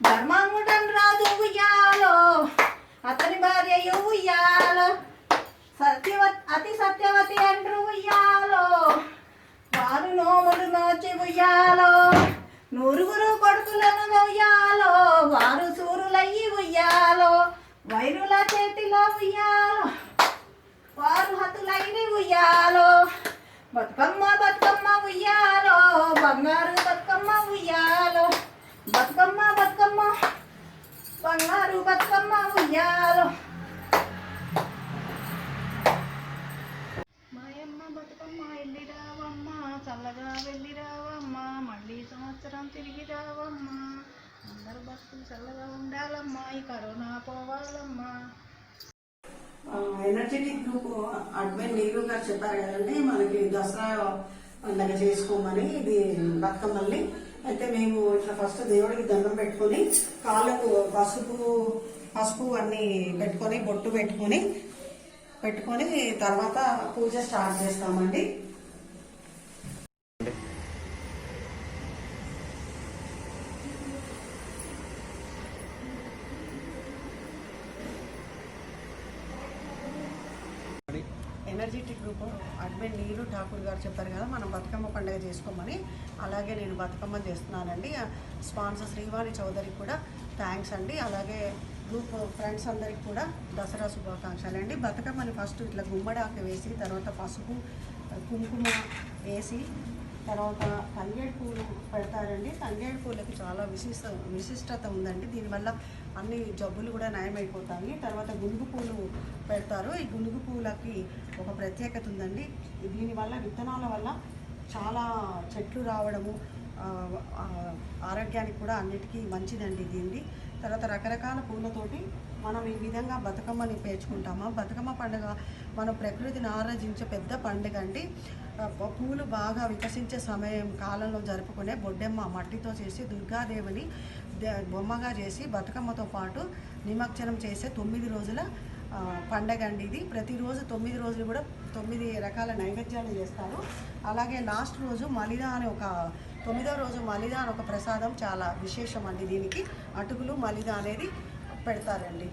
ధర్మాంగుడన్ రాజు ఉయ్యాలో, అతని భార్య ఉయ్యాలో, అతి సత్యవతి అండ్రు ఉయ్యాలో, వారు నోములు నోచి ఉయ్యాలో, నూరుగురు కొడుకులను ఉయ్యాలో, వారు సూరులయ్యి ఉయ్యాలో, వైరుల చేతిలో ఉయ్యాలో, వారు హతులైని ఉయ్యాలో. బతుకమ్మ ఉయ్యాలో, బంగారు బతుకమ్మ ఉయ్యాలో, బతుకమ్మ బంగారు బతుకమ్మ ఉయ్యాలో. బతుకమ్మ వెళ్ళిరావమ్మ, చల్లగా వెళ్ళిరావమ్మ, మళ్ళీ సంవత్సరం తిరిగి రావమ్మ, అందరు బతుకులు చల్లగా ఉండాలమ్మా, ఈ కరోనా పోవాలమ్మా. ఎనర్జెటిక్ గ్రూప్ అడ్మిన్ నీరు గారు చెప్పారు కదండి, మనకి దసరా పండుగ చేసుకోమని. ఇది బతుకమ్మల్ని అయితే మేము ఇట్లా ఫస్ట్ దేవుడికి దండం పెట్టుకుని కాళ్ళకు పసుపు అన్ని పెట్టుకొని బొట్టు పెట్టుకొని తర్వాత పూజ స్టార్ట్ చేస్తామండి. Energetic group admin Neeru Thakur గారు చెప్పారు కదా మనం బతుకమ్మ పండుగ చేసుకోమని. అలాగే నేను బతుకమ్మ చేస్తున్నానండి. స్పాన్సర్ శ్రీవాణి చౌదరికి కూడా థ్యాంక్స్ అండి. అలాగే గ్రూప్ ఫ్రెండ్స్ అందరికి కూడా దసరా శుభాకాంక్షలు అండి. బతుకమ్మని ఫస్ట్ ఇట్లా గుమ్మడాకు వేసి తర్వాత పసుపు కుంకుమ వేసి తర్వాత తంగేడు పూలు పెడతారండి. తంగేడు పూలకి చాలా విశిష్టత ఉందండి. దీనివల్ల అన్ని జబ్బులు కూడా నయమైపోతాయి. తర్వాత గునుగు పూలు పెడతారు. ఈ గునుగు పూలకి ఒక ప్రత్యేకత ఉందండి. దీనివల్ల విత్తనాల వల్ల చాలా చెట్లు రావడము ఆరోగ్యానికి కూడా అన్నిటికీ మంచిదండి దీన్ని. తర్వాత రకరకాల పూలతోటి మనం ఈ విధంగా బతుకమ్మని పేర్చుకుంటాము. బతుకమ్మ పండుగ మన ప్రకృతిని ఆరాధించే పెద్ద పండుగ అండి. పూలు బాగా వికసించే కాలంలో జరుపుకునే బొడ్డెమ్మ మట్టితో చేసి దుర్గాదేవిని బొమ్మగా చేసి బతుకమ్మతో పాటు నిమజ్జనం చేసే 9 రోజుల పండగ అండి ఇది. ప్రతిరోజు 9 రోజులు కూడా 9 రకాల నైవేద్యాలు చేస్తారు. అలాగే లాస్ట్ రోజు మలిదా అని 9వ రోజు మలిదా అని ఒక ప్రసాదం చాలా విశేషం అండి. దీనికి అటుకులు మలిదా అనేది పెడతారండి.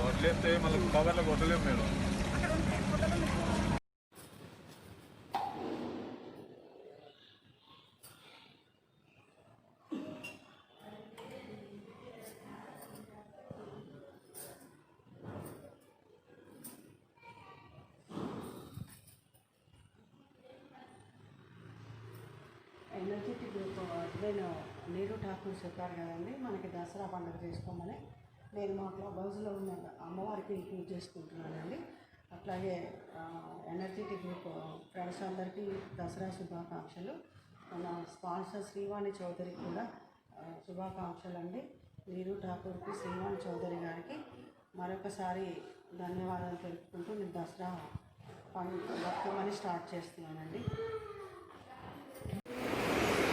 వదిలేస్తే మళ్ళీ కవర్లో కొట్టలేము మేము. ఎనర్జెటిక్ గ్రూప్ నేను నీరు ఠాకూర్ చెప్పారు కదండి మనకి దసరా పండుగ చేసుకోమని. నేను మా క్లబ్ హౌస్లో ఉన్న అమ్మవారికి పూజ చేసుకుంటున్నానండి. అట్లాగే ఎనర్జెటిక్ గ్రూప్ ఫ్రెండ్స్ అందరికీ దసరా శుభాకాంక్షలు. మన స్పాన్సర్ శ్రీవాణి చౌదరికి కూడా శుభాకాంక్షలు అండి. నీరు ఠాకూర్కి శ్రీవాణి చౌదరి గారికి మరొకసారి ధన్యవాదాలు తెలుపుకుంటూ నేను దసరా బతుకమ్మని స్టార్ట్ చేస్తున్నానండి.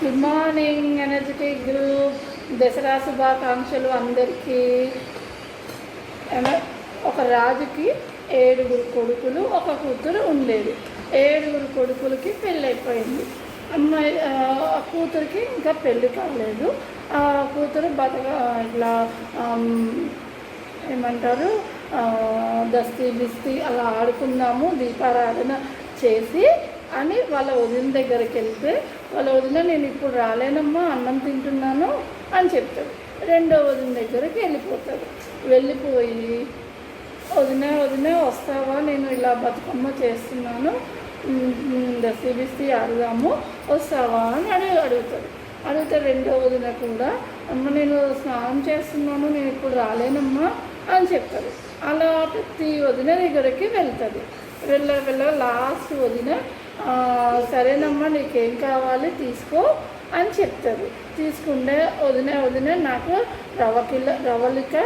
Good morning energetic group. Dasara శుభాకాంక్షలు అందరికీ. ఒక రాజుకి 7 కొడుకులు 1 కూతురు ఉండేది. 7 కొడుకులకి పెళ్ళైపోయింది. అమ్మాయి కూతురికి ఇంకా పెళ్ళి కాలేదు. ఆ కూతురు ఇట్లా ఏమంటారు దస్తీ బిస్తీ అలా ఆడుకుందాము దీపారాధన చేసి అని వాళ్ళ వదిన దగ్గరికి వెళ్తే వాళ్ళ వదిన నేను ఇప్పుడు రాలేనమ్మా అన్నం తింటున్నాను అని చెప్తాడు. రెండో వదిన దగ్గరికి వెళ్ళిపోయి వదిన వస్తావా, నేను ఇలా బతుకమ్మ చేస్తున్నాను, దస్తీ బిస్తీ ఆడదాము వస్తావా అని అడుగుతాడు. అడిగితే రెండో వదిన కూడా అమ్మ నేను స్నానం చేస్తున్నాను నేను ఇప్పుడు రాలేనమ్మా అని చెప్తాడు. అలా ప్రతి వదిన దగ్గరికి వెళ్తుంది. వెళ్ళ లాస్ట్ వదిన సరేనమ్మా నీకేం కావాలి తీసుకో అని చెప్తారు. తీసుకుంటే వదిన నాకు రవలిక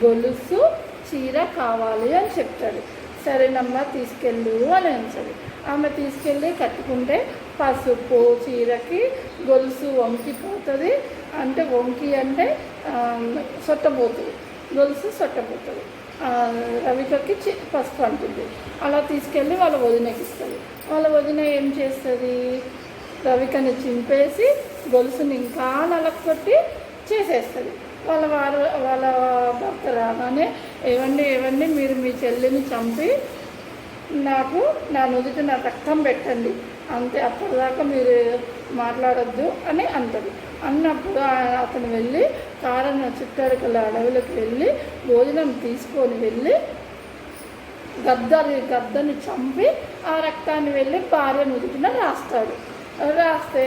గొలుసు చీర కావాలి అని చెప్తాడు. సరేనమ్మా తీసుకెళ్ళు అని అంటాడు. ఆమె తీసుకెళ్ళి కట్టుకుంటే పసుపు చీరకి గొలుసు వంకిపోతుంది. అంటే వంకి అంటే సొట్టబోతుంది, గొలుసు సొట్టబోతుంది. రవికకి పసుపు అంటుంది. అలా తీసుకెళ్ళి వాళ్ళ వదినకి ఇస్తుంది. వాళ్ళ వదిన ఏం చేస్తుంది, రవికని చింపేసి గొలుసుని ఇంకా నలకొట్టి చేసేస్తుంది. వాళ్ళ భర్త రాగానే ఏవండి మీరు మీ చెల్లిని చంపి నాకు నా నుదుట నా రక్తం పెట్టండి అంతే, అప్పటిదాకా మీరు మాట్లాడొద్దు అని అంటాడు. అన్నప్పుడు అతను వెళ్ళి చుట్టరికల అడవులకు వెళ్ళి భోజనం తీసుకొని వెళ్ళి గద్దని చంపి ఆ రక్తాన్ని వెళ్ళి భార్య నుదుటిన రాస్తే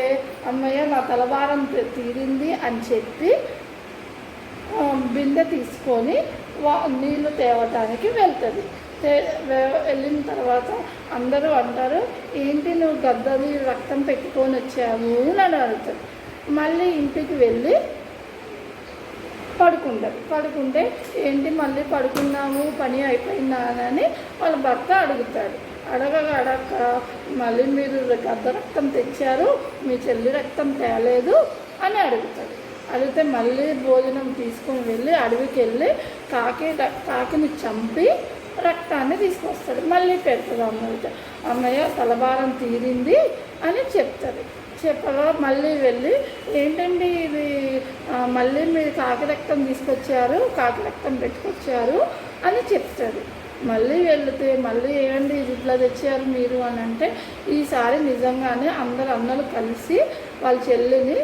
అమ్మయ్య నా తలభారం తీరింది అని చెప్పి బిందె తీసుకొని నీళ్లు తేవటానికి వెళ్తుంది. వెళ్ళిన తర్వాత అందరూ అంటారు, ఏంటి నువ్వు గద్దది రక్తం పెట్టుకొని వచ్చావు అని అడుగుతారు. మళ్ళీ ఇంటికి వెళ్ళి పడుకుంటే ఏంటి మళ్ళీ పడుకున్నాము, పని అయిపోయిందా అని వాళ్ళ భర్త అడుగుతాడు. అడగక మళ్ళీ మీరు గద్ద రక్తం తెచ్చారు, మీ చెల్లి రక్తం తేలేదు అని అడుగుతాడు. అడిగితే మళ్ళీ భోజనం తీసుకొని వెళ్ళి అడవికి వెళ్ళి కాకిని చంపి రక్తాన్ని తీసుకొస్తాడు. మళ్ళీ పెడుతుంది అమ్మయ్య తలభారం తీరింది అని చెప్తాడు. చెప్పగా మళ్ళీ వెళ్ళి ఏంటండి ఇది మళ్ళీ మీరు కాకి రక్తం తీసుకొచ్చారు, కాకి రక్తం పెట్టుకొచ్చారు అని చెప్తాడు. మళ్ళీ వెళితే మళ్ళీ ఏంటి ఇది ఇట్లా తెచ్చారు మీరు అని అంటే, ఈసారి నిజంగానే అందరు అన్నలు కలిసి వాళ్ళ చెల్లిని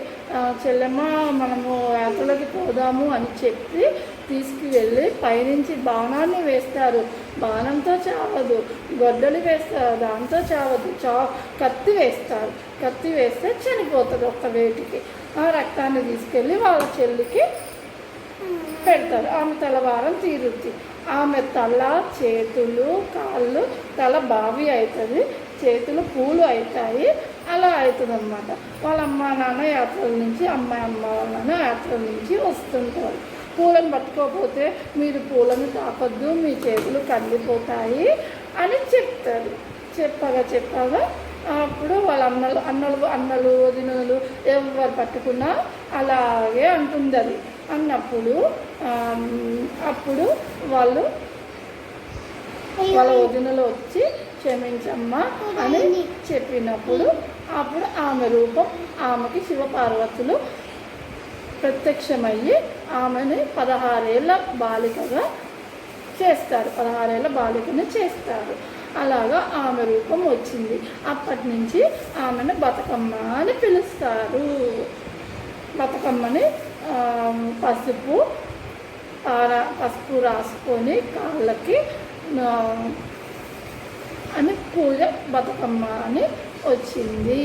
చెల్లెమ్మ మనము యాత్రలోకి పోదాము అని చెప్పి తీసుకువెళ్ళి పైనుంచి బాణాన్ని వేస్తారు. బాణంతో చావదు, గొడ్డలి వేస్తారు, దాంతో చావదు, కత్తి వేస్తారు. కత్తి వేస్తే చనిపోతుంది ఒక్క వేటికి. ఆ రక్తాన్ని తీసుకెళ్ళి వాళ్ళ చెల్లికి పెడతారు. ఆమె తలవారం తీరుద్ది. ఆమె తల, చేతులు, కాళ్ళు, తల బావి అవుతుంది, చేతులు పూలు అవుతాయి. అలా అవుతుంది అన్నమాట. వాళ్ళ అమ్మ నాన్న యాత్రల నుంచి అమ్మ నాన్న యాత్రల నుంచి వస్తుంటారు. పూలను పట్టుకోకపోతే మీరు పూలను తాకొద్దు, మీ చేతులు కందిపోతాయి అని చెప్తారు. చెప్పగా అప్పుడు వాళ్ళ అన్నలు వదినలు ఎవరు పట్టుకున్నా అలాగే అంటుంది. అది అన్నప్పుడు అప్పుడు వాళ్ళ వదినలు వచ్చి క్షమించమ్మా అని చెప్పినప్పుడు అప్పుడు ఆమె రూపం ఆమెకి శివపార్వతులు ప్రత్యక్షమయ్యి ఆమెని 16 ఏళ్ళ బాలికగా చేస్తారు. 16 ఏళ్ళ బాలికని చేస్తారు. అలాగా ఆమె రూపం వచ్చింది. అప్పటి నుంచి ఆమెను బతుకమ్మ అని పిలుస్తారు. బతుకమ్మని పసుపు రాసుకొని కాళ్ళకి అని పూజ బతుకమ్మ అని వచ్చింది.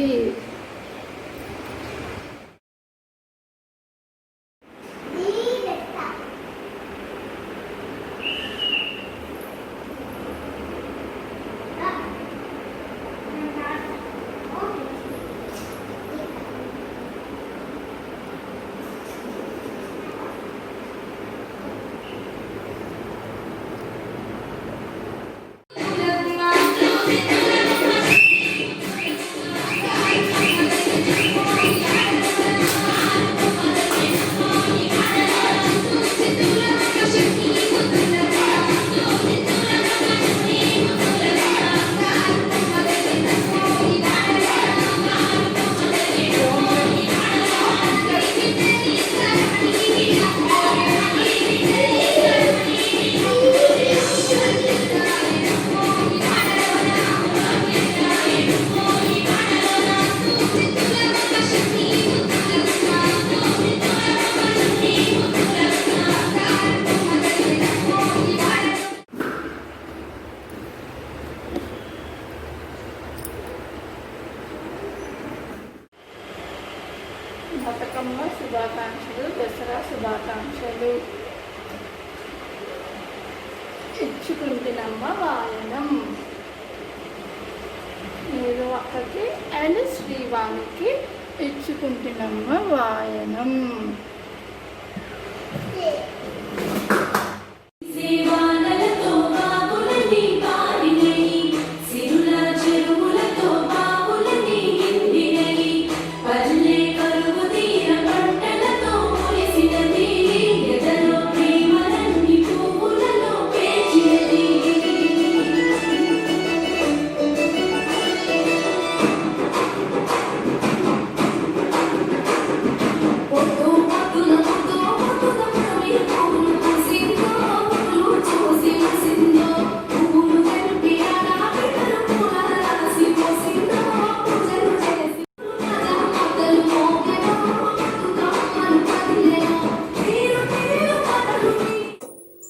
బతుకమ్మ శుభాకాంక్షలు, దసరా శుభాకాంక్షలు. ఇచ్చుకుంటున్నమ్మ వాయనం. మీరు అక్కకి అండ్ శ్రీవాణికి ఇచ్చుకుంటున్నమ్మ వాయనం.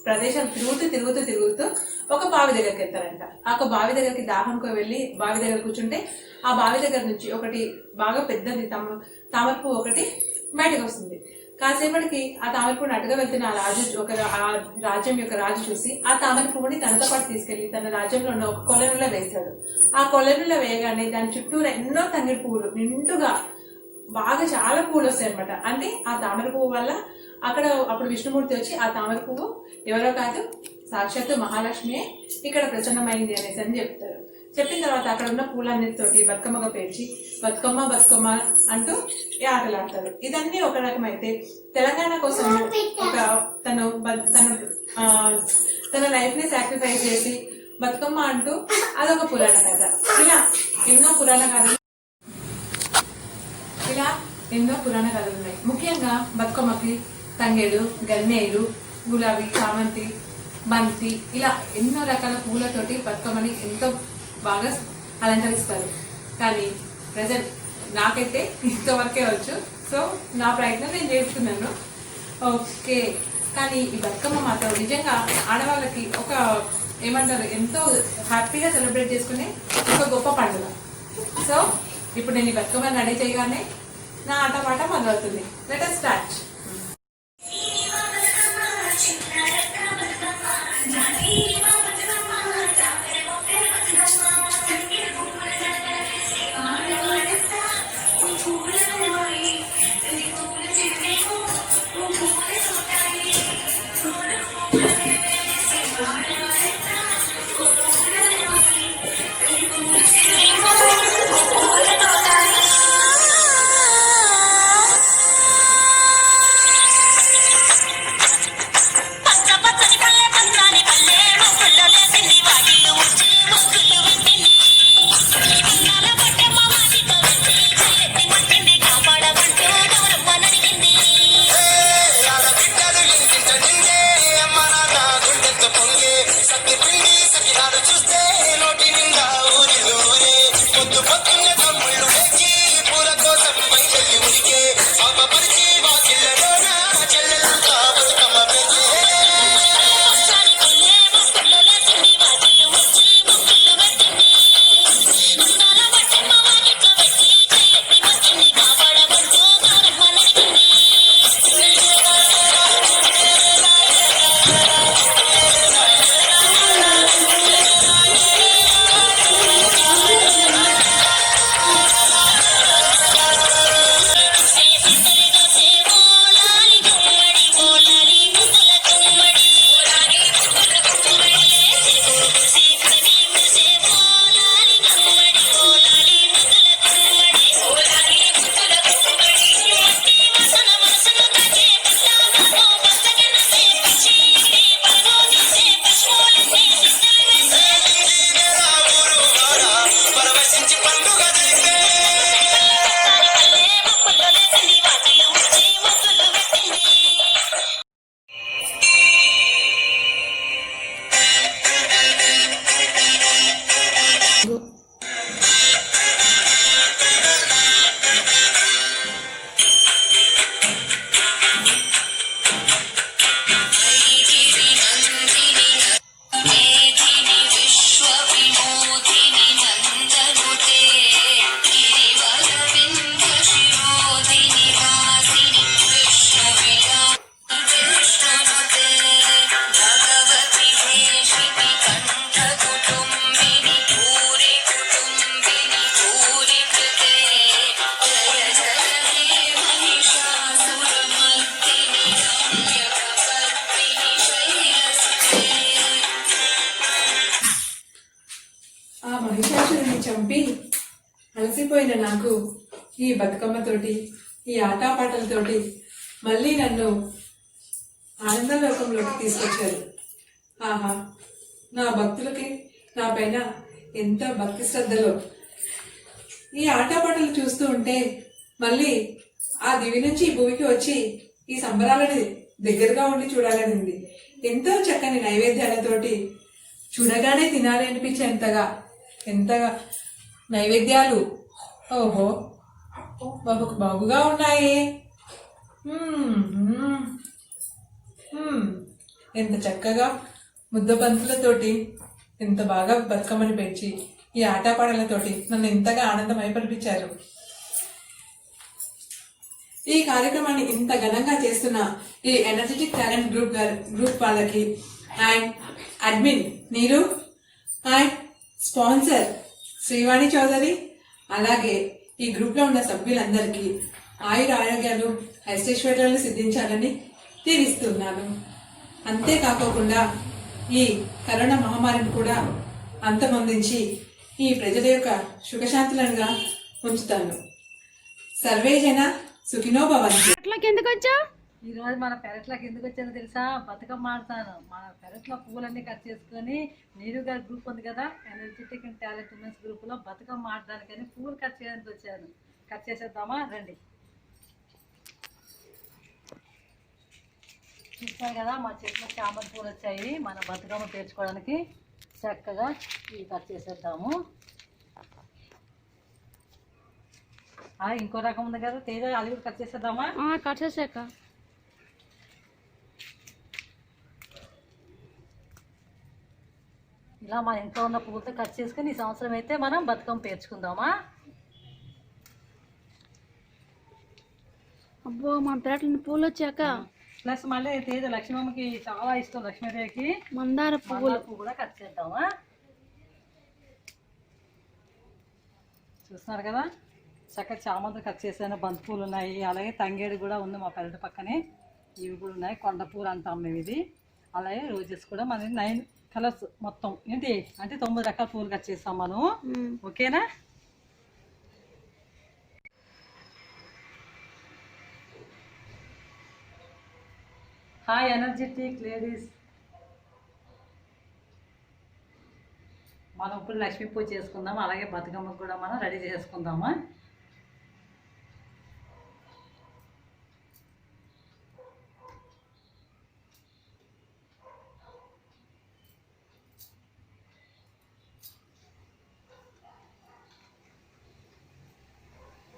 ప్రదేశాలు తిరుగుతూ ఒక బావి దగ్గరికి వెళ్తారంట. ఆ బావి దగ్గరికి దాహంకో వెళ్ళి బావి దగ్గర కూర్చుంటే ఆ బావి దగ్గర నుంచి ఒకటి బాగా పెద్దది తామరపు ఒకటి బయటకు వస్తుంది. కాసేపటికి ఆ తామర పువ్వుని అటుగా వెళ్తున్న ఆ రాజ్యం యొక్క రాజు చూసి ఆ తామర పువ్వుని తనతో పాటు తీసుకెళ్లి తన రాజ్యంలో ఉన్న ఒక కొలనులో వేస్తాడు. ఆ కొలనులో వేయగానే దాని చుట్టూరా ఎన్నో తంగిడి పువ్వులు నిండుగా బాగా చాలా పువ్వులు వస్తాయి అనమాట. అంటే ఆ తామర పువ్వు వల్ల అప్పుడు విష్ణుమూర్తి వచ్చి ఆ తామర పువ్వు ఎవరో కాదు సాక్షాత్తు మహాలక్ష్మియే ఇక్కడ ప్రసన్నమైంది అనేసి అని చెప్తారు. చెప్పిన తర్వాత అక్కడ ఉన్న పూలన్నిటితోటి బతుకమ్మగా పేర్చి బతుకమ్మ బతుకమ్మ అంటూ ఆటలాడతారు. ఇదన్నీ ఒక రకమైతే తెలంగాణ కోసం తన లైఫ్ ని సాక్రిఫైస్ చేసి బతుకమ్మ అంటూ అదొక పురాణ కథ. ఇలా ఎన్నో పురాణ కథలు ఉన్నాయి. ముఖ్యంగా బతుకమ్మకి తంగేడు, గన్నేరు, గులాబీ, చామంతి, బంతి ఇలా ఎన్నో రకాల పూలతోటి బతుకమ్మని ఎంతో బాగా అలంకరిస్తారు. కానీ ప్రజెంట్ నాకైతే ఇంతవరకే వచ్చు. సో నా ప్రయత్నం నేను చేస్తున్నాను. ఓకే, కానీ ఈ బతుకమ్మ మాత్రం నిజంగా ఆడవాళ్ళకి ఒక ఏమంటారు ఎంతో హ్యాపీగా సెలబ్రేట్ చేసుకునే ఒక గొప్ప పండుగ. సో ఇప్పుడు నేను ఈ బతుకమ్మ రెడీ చేయగానే నా ఆటపాట మొదలవుతుంది. Let us start. మహిషాసురుని చంపి అలసిపోయిన నాకు ఈ బతుకమ్మతోటి ఈ ఆటపాటలతోటి మళ్ళీ నన్ను ఆనందలోకంలోకి తీసుకొచ్చారు. ఆహా, నా భక్తులకి నా పైన ఎంత భక్తి శ్రద్ధలో. ఈ ఆటపాటలు చూస్తూ ఉంటే మళ్ళీ ఆ దివి నుంచి ఈ భూమికి వచ్చి ఈ సంబరాలని దగ్గరగా ఉండి చూడాలని ఉంది. ఎంతో చక్కని నైవేద్యాలతోటి చూడగానే తినాలి అనిపించేంతగా ఎంతగా నైవేద్యాలు. ఓహో, బాగుగా ఉన్నాయి. ఎంత చక్కగా ముద్దబంతులతోటి ఎంత బాగా బతుకమ్మని పెంచి ఈ ఆటపాటలతోటి నన్ను ఎంతగా ఆనందం అయిపరిపించారు. ఈ కార్యక్రమాన్ని ఇంత ఘనంగా చేస్తున్న ఈ ఎనర్జెటిక్ టాలెంట్ గ్రూప్ వాళ్ళకి అండ్ అడ్మిన్ నీరు అండ్ స్పాన్సర్ శ్రీవాణి చౌదరి, అలాగే ఈ గ్రూప్ లో ఉన్న సభ్యులందరికీ ఆరోగ్యాలు ఐశ్వర్యాలు సిద్ధించాలని దీవిస్తున్నాను. అంతేకాకుండా ఈ కరోనా మహమ్మారిని కూడా అంతమొందించి ఈ ప్రజల యొక్క సుఖశాంతులుగా ఉంచుతాను. సర్వే జన సుఖినో భవంతు. ఎందుకు వచ్చావు? ఈ రోజు మన పెరట్లోకి ఎందుకు వచ్చానో తెలుసా? బతుకమ్మ ఆడతాను. మన పెరట్లో పువ్వులన్నీ కట్ చేసుకొని నీరు గారి గ్రూప్ ఉంది కదా, energetic and talent women's group లో బతుకమ్మ ఆడడానికని పువ్వులు కట్ చేయడానికి వచ్చాను. కట్ చేసేద్దామా? రండి. చూస్తాను కదా మా చెట్లో చామంతి పూలు వచ్చాయి. మన బతుకమ్మ పేర్చుకోవడానికి చక్కగా ఇవి కట్ చేసేద్దాము. ఇంకో రకం ఉంది కదా తేజ, అది కూడా కట్ చేసేద్దామా? కట్ చేసాక ఇలా మన ఇంట్లో ఉన్న పువ్వులతో కట్ చేసుకుని ఈ సంవత్సరం అయితే మనం బతుకమ్మ పేర్చుకుందామా? అబ్బో మా పెరట్లో పూలు వచ్చాక ప్లస్ మళ్ళీ తేజ లక్ష్మమ్మకి చాలా ఇష్టం, లక్ష్మీదేవికి మందార పువ్వు కూడా కట్ చేద్దామా? చూస్తున్నారు కదా చక్కగా చామంతి కట్ చేసాను. బంతి పూలు ఉన్నాయి, అలాగే తంగేడు కూడా ఉంది మా పెరటి పక్కనే. ఇవి కూడా ఉన్నాయి, కొండ పూలు అంటాం మేము ఇది. అలాగే రోజెస్ కూడా మన 9 కలర్స్ మొత్తం ఏంటి అంటే 9 రకాల పూలు కట్ చేస్తాం మనం. ఓకేనా? హాయ్ ఎనర్జెటిక్ లేడీస్, మనం ఇప్పుడు లక్ష్మీ పూజ చేసుకుందాం. అలాగే బతుకమ్మకు కూడా మనం రెడీ చేసుకుందామా?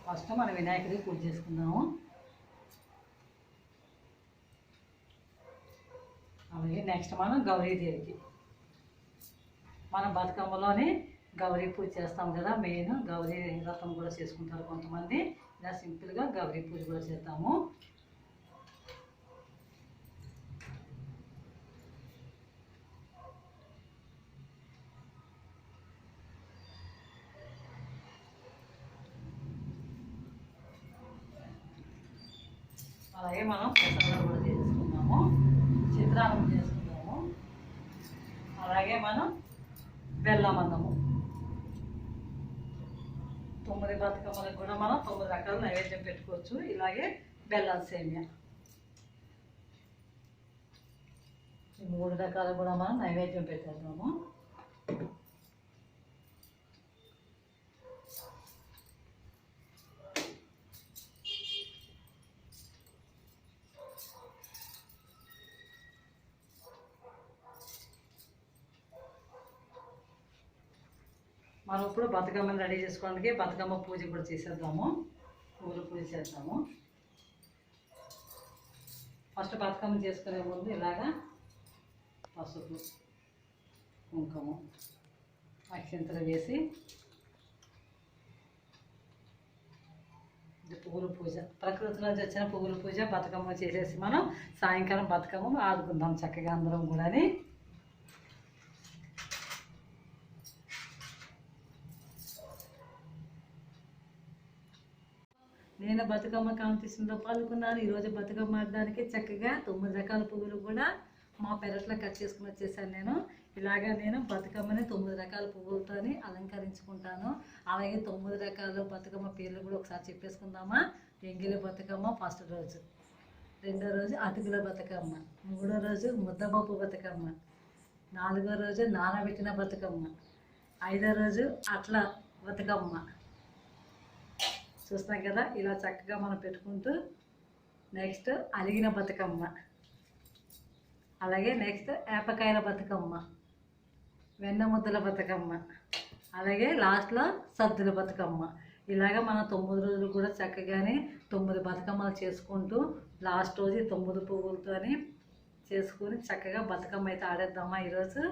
ఫస్ట్ మనం వినాయకుడికి పూజ చేసుకుందాము. అలాగే నెక్స్ట్ మనం గౌరీదేవికి, మనం బతుకమ్మలోనే గౌరీ పూజ చేస్తాం కదా, మెయిన్ గౌరీ వ్రతం కూడా చేసుకుంటారు కొంతమంది. ఇలా సింపుల్గా గౌరీ పూజ కూడా చేద్దాము. అలాగే మనం ప్రసాదాలు కూడా చేసుకుందాము, చిత్రాన్నం చేసుకుందాము. అలాగే మనం బెల్లం అన్నము, 9 బతుకమ్మలకు కూడా మనం 9 రకాల నైవేద్యం పెట్టుకోవచ్చు. ఇలాగే బెల్లం సేమియా, ఈ 3 రకాలు కూడా మనం నైవేద్యం పెట్టేద్దాము. మనం ఇప్పుడు బతుకమ్మని రెడీ చేసుకోవడానికి బతుకమ్మ పూజ కూడా చేసేద్దాము. పూల పూజ చేద్దాము. ఫస్ట్ బతుకమ్మ చేసుకునే ముందు ఇలాగా పసుపు, కుంకుమ, అక్షంతలు వేసి పువ్వుల పూజ, ప్రకృతిలో వచ్చిన పువ్వుల పూజ బతుకమ్మ చేసేసి మనం సాయంకాలం బతుకమ్మ ఆడుకుందాం చక్కగా అందరం కూడాని. నేను బతుకమ్మ కాంపిటీషన్లో పాల్గొన్నాను. ఈరోజు బతుకమ్మ ఆడడానికి చక్కగా 9 రకాల పువ్వులు కూడా మా పెరట్లో కట్ చేసుకుని వచ్చేసాను. ఇలాగా నేను బతుకమ్మని 9 రకాల పువ్వులతో అలంకరించుకుంటాను. అలాగే 9 రకాల బతుకమ్మ పేర్లు కూడా ఒకసారి చెప్పేసుకుందామా? ఎంగిలి బతుకమ్మ ఫస్ట్ రోజు, 2వ రోజు అటుకుల బతుకమ్మ, 3వ రోజు ముద్దపప్పు బతుకమ్మ, 4వ రోజు నానబెట్టిన బతుకమ్మ, 5వ రోజు అట్ల బతుకమ్మ. చూస్తాం కదా ఇలా చక్కగా మనం పెట్టుకుంటూ. నెక్స్ట్ అలిగిన బతుకమ్మ, అలాగే నెక్స్ట్ ఏపకాయల బతుకమ్మ, వెన్న ముద్దల బతుకమ్మ, అలాగే లాస్ట్లో సద్దుల బతుకమ్మ. ఇలాగ మనం 9 రోజులు కూడా చక్కగానే 9 బతుకమ్మలు చేసుకుంటూ లాస్ట్ రోజు 9 పువ్వులతో చేసుకొని చక్కగా బతుకమ్మ అయితే ఆడేద్దామా ఈరోజు?